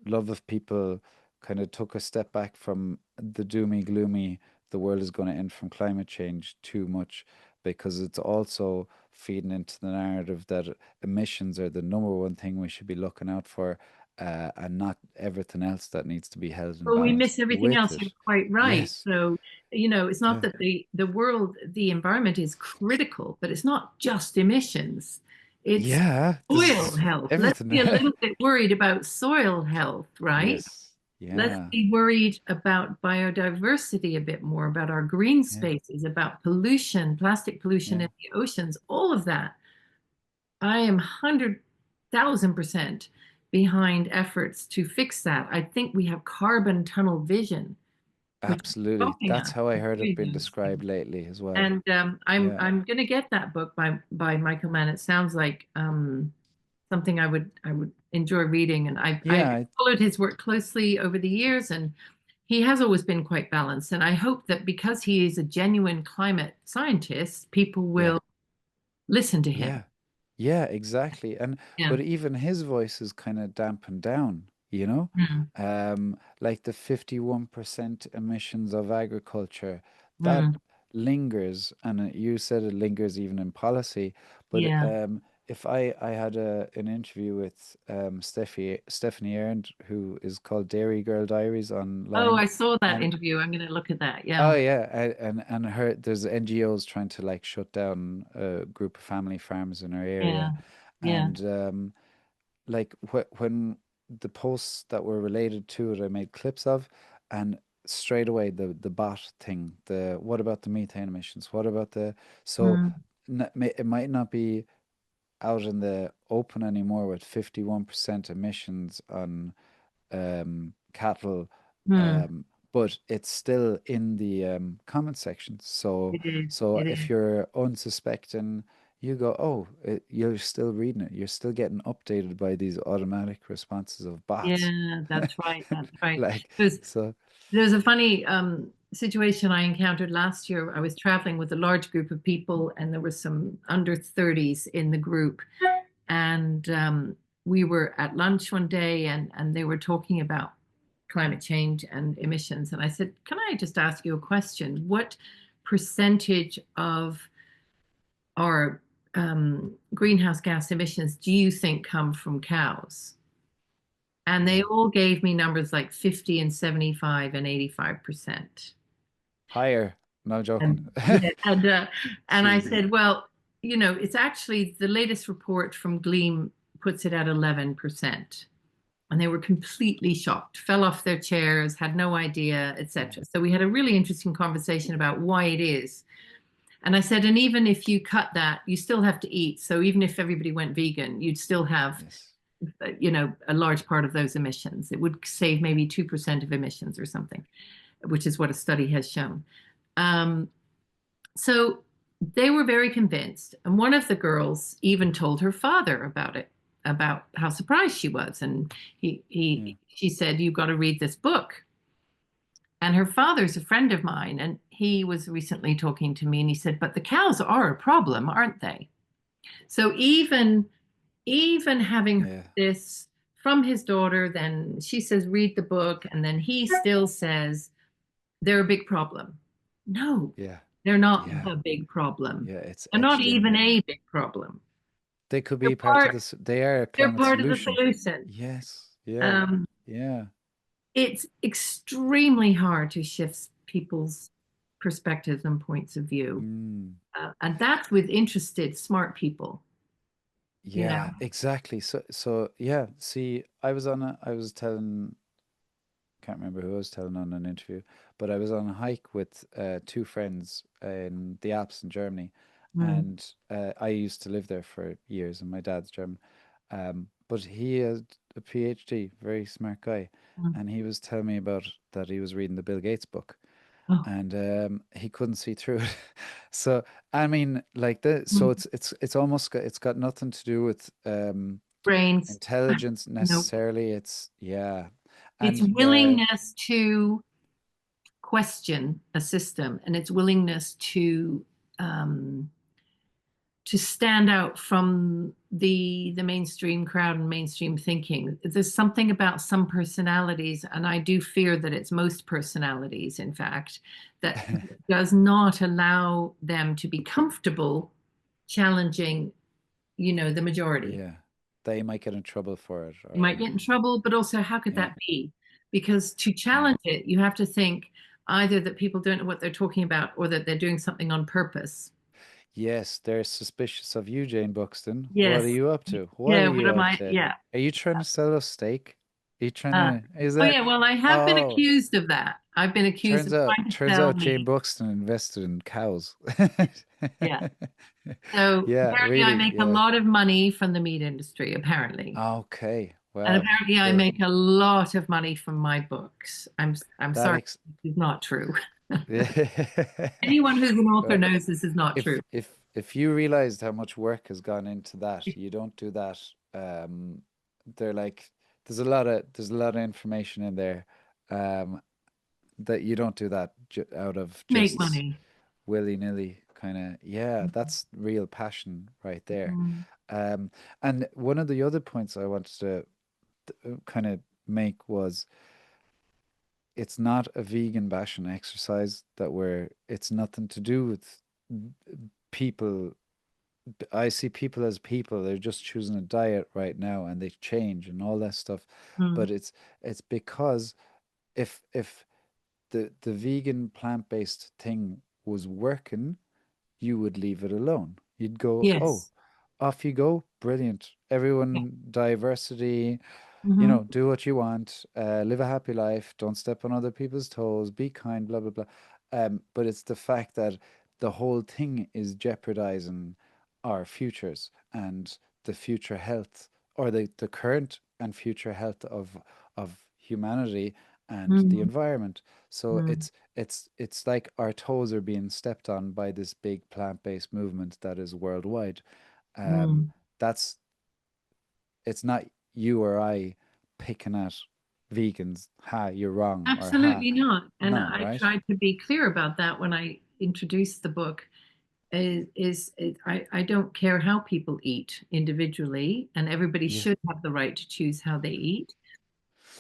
love if people kind of took a step back from the doomy gloomy, the world is going to end from climate change too much, because it's also feeding into the narrative that emissions are the number one thing we should be looking out for, and not everything else that needs to be held in Well, we balance miss everything with else. You're it. quite right. Yes. So, it's not Yeah. that the world, the environment is critical, but it's not just emissions. It's Yeah, soil there's health. Let's everything. be a little bit worried about soil health, right? Yes. Let's Yeah. be worried about biodiversity a bit more, about our green Yeah. spaces, about pollution, plastic pollution Yeah. in the oceans, all of that. I am 100,000% behind efforts to fix that. I think we have carbon tunnel vision, which is Absolutely. stopping That's us how I from heard it doing being those things. described lately as well. And I'm Yeah. I'm going to get that book by Michael Mann. It sounds like something I would enjoy reading, and I Yeah. I, followed his work closely over the years, and he has always been quite balanced. And I hope that because he is a genuine climate scientist, people yeah. will listen to him. Yeah. Yeah, exactly. And Yeah. but even his voice is kind of dampened down, you know? Mm, Like the 51% emissions of agriculture, that mm, lingers, and you said it lingers even in policy. But yeah. if I had an interview with Stephanie Arendt, who is called Dairy Girl Diaries Oh, online, I saw that and interview. I'm going to look at that. Yeah. oh yeah, and her there's NGOs trying to like shut down a group of family farms in her Yeah. area, Yeah. and like when the posts that were related to it, I made clips of, and straight away the bot thing, the what about the methane emissions? What about the so Mm, it might not be out in the open anymore with 51% emissions on cattle, mm. um, but it's still in the comment section. So, It is. so It if is. you're unsuspecting, you go, oh, you're still reading it. You're still getting updated by these automatic responses of bots. Yeah, that's right. That's right. Like, There's so, there's a funny situation I encountered last year. I was traveling with a large group of people, and there were some under 30s in the group. And we were at lunch one day, and they were talking about climate change and emissions. And I said, "Can I just ask you a question? What percentage of our greenhouse gas emissions do you think come from cows?" And they yeah, all gave me numbers like 50 and 75 and 85%. higher. No joking. And yeah, and I Jesus. said, well, it's actually the latest report from Gleam puts it at 11%. And they were completely shocked, fell off their chairs, had no idea, Yeah. etc. So we had a really interesting conversation about why it is. And I said, and even if you cut that, you still have to eat. So even if everybody went vegan, you'd still have, Yes. a large part of those emissions. It would save maybe 2% of emissions or something, which is what a study has shown. Um, so they were very convinced. And one of the girls even told her father about it, about how surprised she was. And Yeah. she said, "You've got to read this book." And her father's a friend of mine, and he was recently talking to me, and he said, "But the cows are a problem, aren't they?" So even having heard Yeah. this from his daughter, then she says, "Read the book," and then he still says, "They're a big problem." No, Yeah. they're not Yeah. the big problem. Yeah. It's They're not etched even in. a big problem. They could They're be part of part, this. They are a they're climate part of the solution. solution. Yes. Yeah. Um, Yeah. it's extremely hard to shift people's perspectives and points of view. Mm. And that's with interested, smart people, you know. Yeah, exactly. So yeah, see, I was telling, can't remember who I was telling on an interview, but I was on a hike with two friends in the Alps in Germany, Mm. and I used to live there for years, and my dad's German. But he had a PhD, very smart guy, Mm. and he was telling me about that he was reading the Bill Gates book, Oh, and he couldn't see through it. So I mean, like the so mm. it's almost it's got nothing to do with Brains. intelligence Nope. necessarily. It's yeah, It's and willingness to question a system, and its willingness um, to stand out from the mainstream crowd and mainstream thinking. There's something about some personalities, and I do fear that it's most personalities, in fact, that does not allow them to be comfortable challenging, the majority. yeah, they might get in trouble for it, You might or get in trouble, but also how could yeah, that be? Because to yeah. challenge it, you have to think either that people don't know what they're talking about or that they're doing something on purpose. Yes, they're suspicious of you, Jane Buxton. What are Yes. you up to? What are Yeah, what you am up I? to? Yeah. Are you trying to sell us steak? Are you trying Uh, to, is oh that, yeah, well, I have been oh, accused of that. I've been accused of trying to turns sell out Jane me. Buxton invested in cows. Yeah. So Yeah, apparently I really, make a yeah. lot of money from the meat industry, apparently. Okay, And well, apparently I sure. make a lot of money from my books. I'm That sorry, ex this is not true. yeah. Anyone who's an author Well, knows this is not true. if you realized how much work has gone into that, you don't do that. Um, they're like there's a lot of information in there, um, that you don't do that ju out of Make just money. willy-nilly kind of. Yeah, that's real passion right there. Mm. Um, and one of the other points I wanted to kind of make was it's not a vegan bashing exercise that we're it's nothing to do with people. I see people as people. They're just choosing a diet right now and they change and all that stuff. Mm. But it's because if the vegan plant-based thing was working, you would leave it alone. You'd go, oh, Yes. off you go, brilliant. Yeah. Everyone, diversity, Hmm. do what you want, live a happy life, don't step on other people's toes, be kind, blah, blah, blah. But it's the fact that the whole thing is jeopardizing our futures and the future health, or the current and future health of humanity and the Mm. environment. So Mm. it's like our toes are being stepped on by this big plant-based movement that is worldwide. Um, Mm. that's it's not you or I picking at vegans. Ha, you're wrong, or ha, Absolutely not. And no, I right? tried to be clear about that when I introduced the book. I don't care how people eat individually, and everybody Yeah, should have the right to choose how they eat.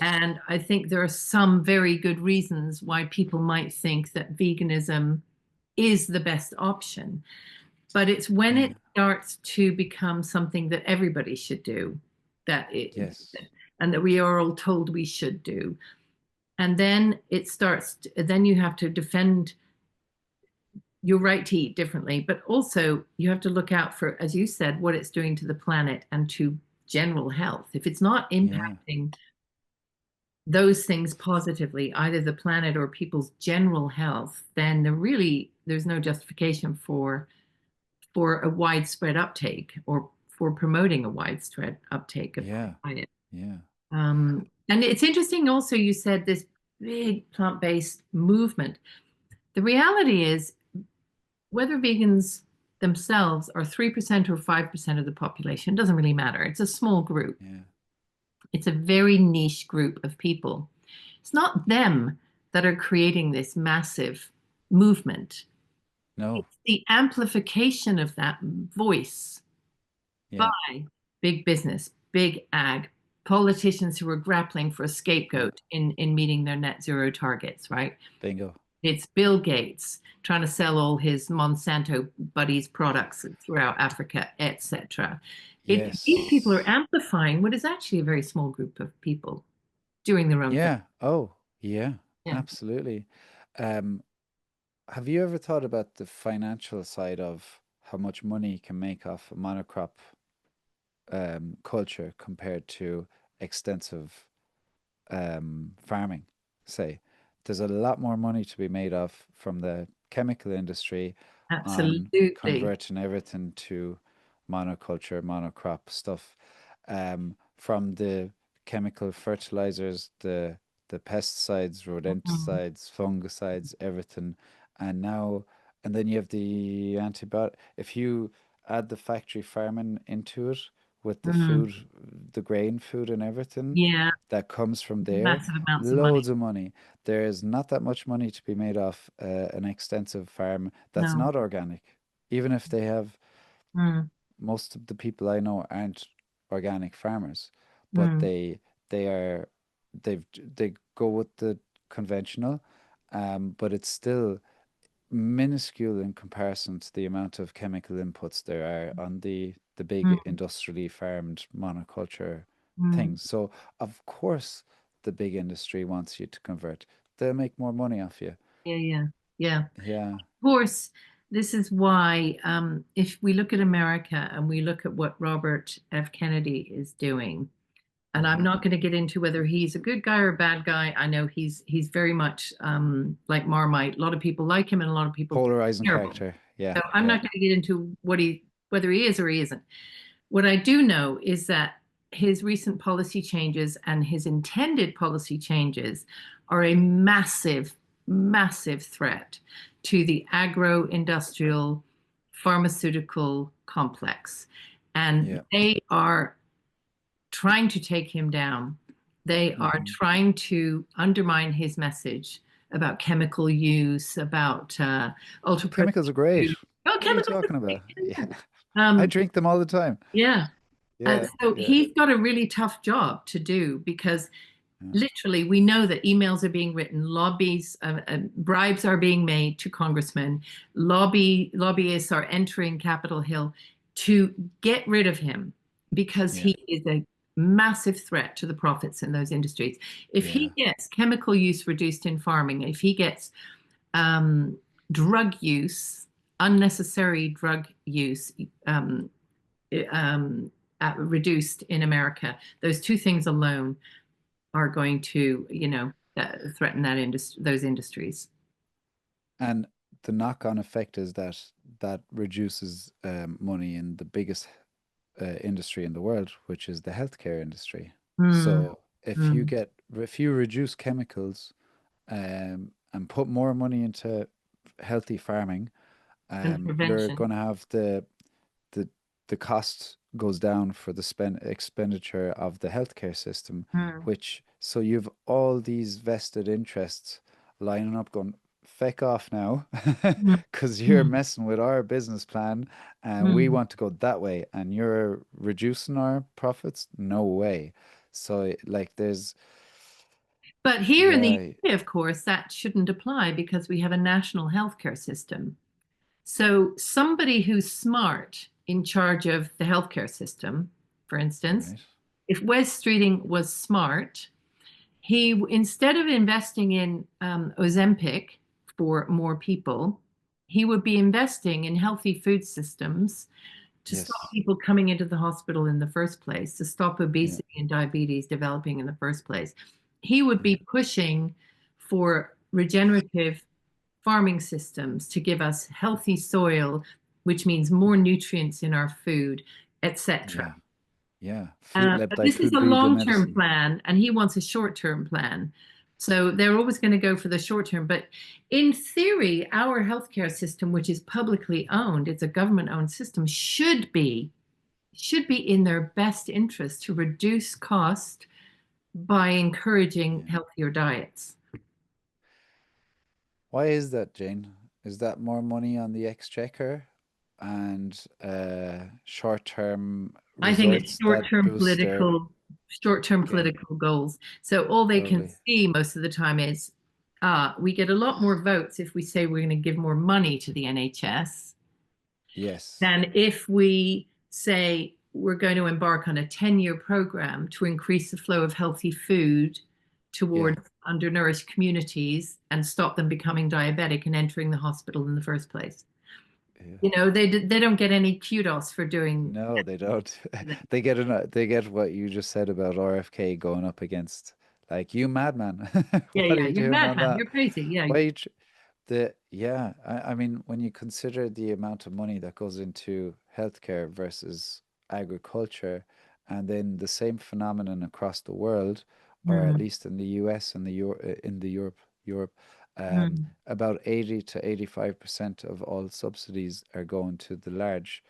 And I think there are some very good reasons why people might think that veganism is the best option. But it's when it yeah, starts to become something that everybody should do, that it, yes, and that we are all told we should do. And then then you have to defend your right to eat differently, but also you have to look out for, as you said, what it's doing to the planet and to general health. If it's not yeah, impacting those things positively, either the planet or people's general health, then there's no justification for a widespread uptake or for promoting a widespread uptake of yeah, the diet. yeah, And it's interesting also, you said this big plant-based movement. The reality is, whether vegans themselves are 3% or 5% of the population doesn't really matter. It's a small group, yeah. it's a very niche group of people. It's not them that are creating this massive movement, No, it's the amplification of that voice yeah, by big business, big ag, politicians who are grappling for a yeah, scapegoat in meeting their net zero targets, right? bingo. It's Bill Gates trying to sell all his Monsanto buddies products throughout Africa, etc. These people are Yes. amplifying what is actually a very small group of people doing their own thing. Yeah. Oh, yeah, Yeah. absolutely. Um, have you ever thought about the financial side of how much money you can make off a monocrop culture compared to extensive farming, say? There's a lot more money to be made off from the chemical industry on Absolutely. converting everything to monoculture, monocrop stuff, from the chemical fertilizers, the pesticides, Mhm. rodenticides, fungicides, everything, and now and then you have the antibiotic. If you add the factory farming into it with the Mhm. food, the grain food and everything Yeah, that comes from there, massive amounts of money. loads of money. There is not that much money to be made off an extensive farm that's No. not organic. Even if they have, Mm, most of the people I know aren't organic farmers, but mm, they are they go with the conventional, but it's still minuscule in comparison to the amount of chemical inputs there are on the big mm, industrially farmed monoculture mm. things. So of course the big industry wants you to convert. They'll make more money off you. Yeah, yeah, yeah. Yeah. Of course, this is why, if we look at America and we look at what Robert F. Kennedy is doing, and I'm Hmm. not going to get into whether he's a good guy or a bad guy. I know he's very much like Marmite. A lot of people like him, and a lot of people think Polarizing he's terrible. character. Yeah, So I'm yeah, not going to get into whether he is or he isn't. What I do know is that his recent policy changes and his intended policy changes are a massive, massive threat to the agro-industrial pharmaceutical complex. And yeah. they are trying to take him down. They are Hmm. trying to undermine his message about chemical use, about ultra Chemicals processed are great. food. Oh, What are you chemicals are talking about? great. Yeah. I Um, drink them all the time. yeah. Yeah, So yeah, he's got a really tough job to do because yeah, literally we know that emails are being written, bribes are being made to congressmen, lobbyists are entering Capitol Hill to get rid of him because yeah, he is a massive threat to the profits in those industries. If he yeah, gets chemical use reduced in farming, if he gets um, drug use, unnecessary drug use um, um, reduced in America, those two things alone are going to, threaten those industries. and the knock-on effect is that that reduces money in the biggest industry in the world, which is the healthcare industry. Mm, So mm. if you reduce chemicals and put more money into healthy farming, And you're prevention. going to have the the cost goes down for the spend expenditure of the healthcare system, Mm, which so you've all these vested interests lining up going, feck off now, mm, because you're mm, messing with our business plan and we mm. want to go that way and you're reducing our profits? No way. So like there's But here in the yeah, UK, of course, that shouldn't apply because we have a national healthcare system. So somebody who's smart in charge of the healthcare system, for instance, right. if Wes Streeting was smart, he, instead of investing in Ozempic for more people, he would be investing in healthy food systems to stop Yes. people coming into the hospital in the first place, to stop Yeah. obesity and diabetes developing in the first place. He would Yeah. be pushing for regenerative farming systems to give us healthy soil, which means more nutrients in our food, etc. Yeah. Yeah. Food, let But thy this is food a be the long-term medicine. plan, and he wants a short-term plan. So they're always going to go for the short term. But in theory, our healthcare system, which is publicly owned, it's a government-owned system, should be in their best interest to reduce cost by encouraging Yeah. healthier diets. Why is that, Jane? Is that more money on the exchequer and short-term I think it's results that boost their short-term gain? political goals. So all they can Probably. see most of the time is, we get a lot more votes if we say we're going to give more money to the NHS Yes. than if we say we're going to embark on a 10-year program to increase the flow of healthy food Yeah. towards undernourished communities and stop them becoming diabetic and entering the hospital in the first place. Yeah. They don't get any kudos for doing No, they don't. that. They get what you just said about RFK going up against like you madman. Yeah, What are yeah, you you're doing on madman. that? You're crazy. Yeah. Why are you tr I mean, when you consider the amount of money that goes into healthcare versus agriculture, and then the same phenomenon across the world, or at Mm, least in the US and in the Europe, mm, about 80 to 85% of all subsidies are going to the large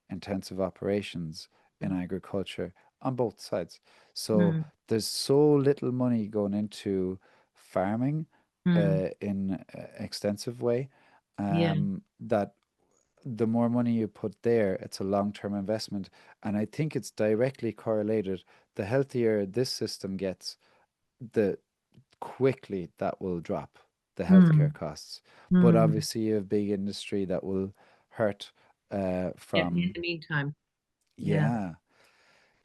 intensive operations in agriculture on both sides. So mm, there's so little money going into farming mm. in extensive way, Yeah. that the more money you put there, it's a long-term investment. And I think it's directly correlated. The healthier this system gets, the quickly that will drop the healthcare Mm, costs. But mm. obviously, you have big industry that will hurt Yeah, in from, the meantime. Yeah. yeah,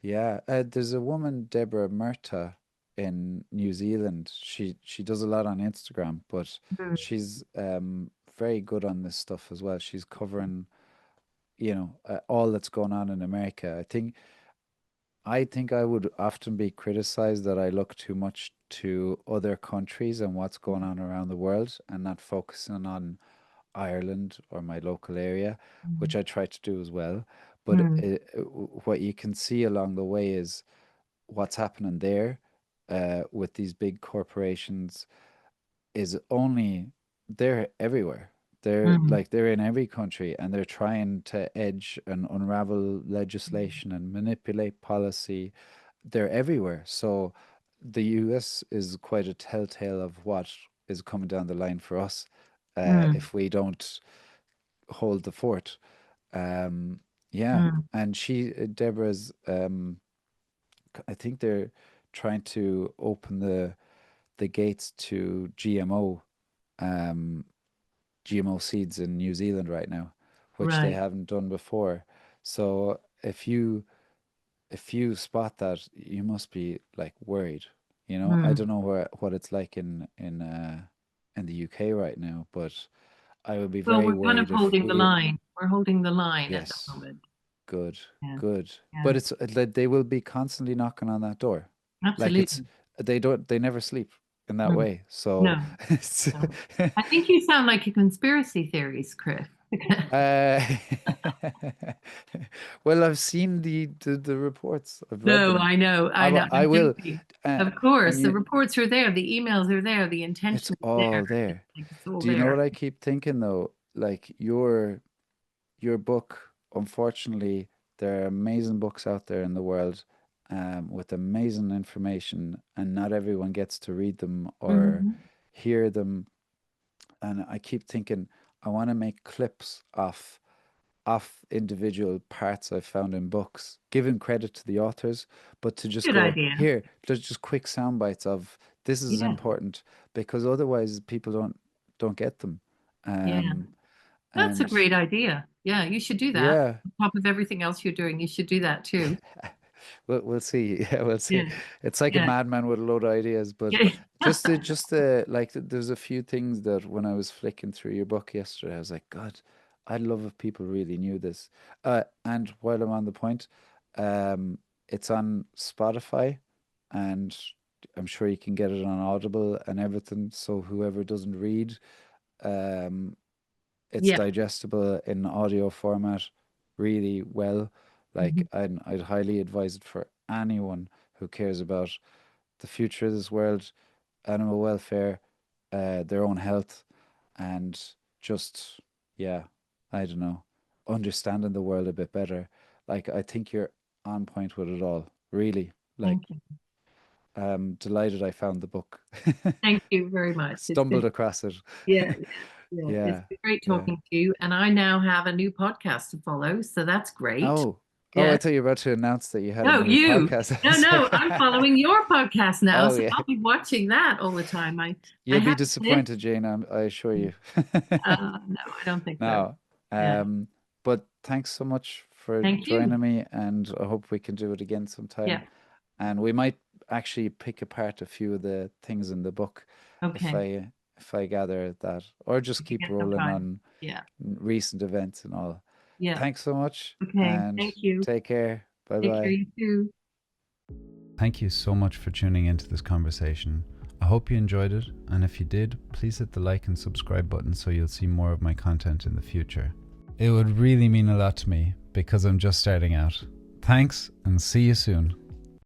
yeah. There's a woman, Deborah Murtagh, in New Zealand. She does a lot on Instagram, but Mm, she's very good on this stuff as well. She's covering, all that's going on in America. I think I would often be criticized that I look too much to other countries and what's going on around the world and not focusing on Ireland or my local area, which mm, I try to do as well. But mm, what you can see along the way is what's happening there with these big corporations is only they're everywhere. mm, They're in every country and they're trying to edge and unravel legislation and manipulate policy. They're everywhere. So the US is quite a telltale of what is coming down the line for us mm, if we don't hold the fort. Um, yeah, mm. and Deborah's, I think they're trying to open the gates to um, GMO seeds in New Zealand right now, which they Right. haven't done before. So if you spot that, you must be like worried. I Mm. don't know what it's like in the UK right now, but I would be Well, very we're kind of worried if holding the we. line. We're holding the line at the Yes, moment. good, Yeah. good. Yeah. But it's like they will be constantly knocking on that door. Like it's Absolutely. they never sleep in that Mm. way. So No, it's, no. I think you sound like a conspiracy theorist, Chris. Uh, well, I've seen the reports. I've read No, them. I know, I I know. will. I I'm will. joking. Uh, Of and course, the you, reports are there, the emails are there, the it's intention is there. all there. Like it's all Do you know what there. I keep thinking though? Like your book. Unfortunately, there are amazing books out there in the world, with amazing information, and not everyone gets to read them or Hmm. hear them. And I keep thinking, I want to make clips off individual parts I've found in books, giving credit to the authors, but to just Good go, idea. here, there's just quick sound bites of this is Yeah, important because otherwise people don't get them. yeah. Um, That's a and great idea. Yeah, you should do that. yeah, On top of everything else you're doing, you should do that too. we'll see. Yeah, we'll see. Yeah, It's like a yeah, madman with a load of ideas, but yeah. there's a few things that when I was flicking through your book yesterday, I was like, God, I'd love if people really knew this. And while I'm on the point, um, it's on Spotify, and I'm sure you can get it on Audible and everything. So whoever doesn't read, um, it's Yeah. digestible in audio format really well. Like Mhm. I'd highly advise it for anyone who cares about the future of this world, animal welfare, their own health, and just, yeah, I don't know, understanding the world a bit better. Like I think you're on point with it all. Really, like, Thank you. I'm delighted I found the book. Thank you very much. It's been, Stumbled across it. yeah, yeah, yeah. It's Yeah, been great yeah. talking to you. And I now have a new podcast to follow, so that's great. Oh, oh, I Yeah. thought you were about to announce that you had a No, new you. podcast. I No, was no, like, I'm following your podcast now, oh so yeah. I'll be watching that all the time. I You'll be have to disappointed, Jane, I assure you. no, I don't think so. No. Yeah. But thanks so much for Thank you. joining me, and I hope we can do it again sometime. Yeah. And we might actually pick apart a few of the things in the book if Okay. I gather that, or just If you keep get some rolling time. on Yeah. recent events and all. Yeah. Thanks so much, Okay. and Thank you. take care. Bye Take care, bye. you too. Thank you so much for tuning into this conversation. I hope you enjoyed it, and if you did, please hit the like and subscribe button so you'll see more of my content in the future. It would really mean a lot to me because I'm just starting out. Thanks, and see you soon.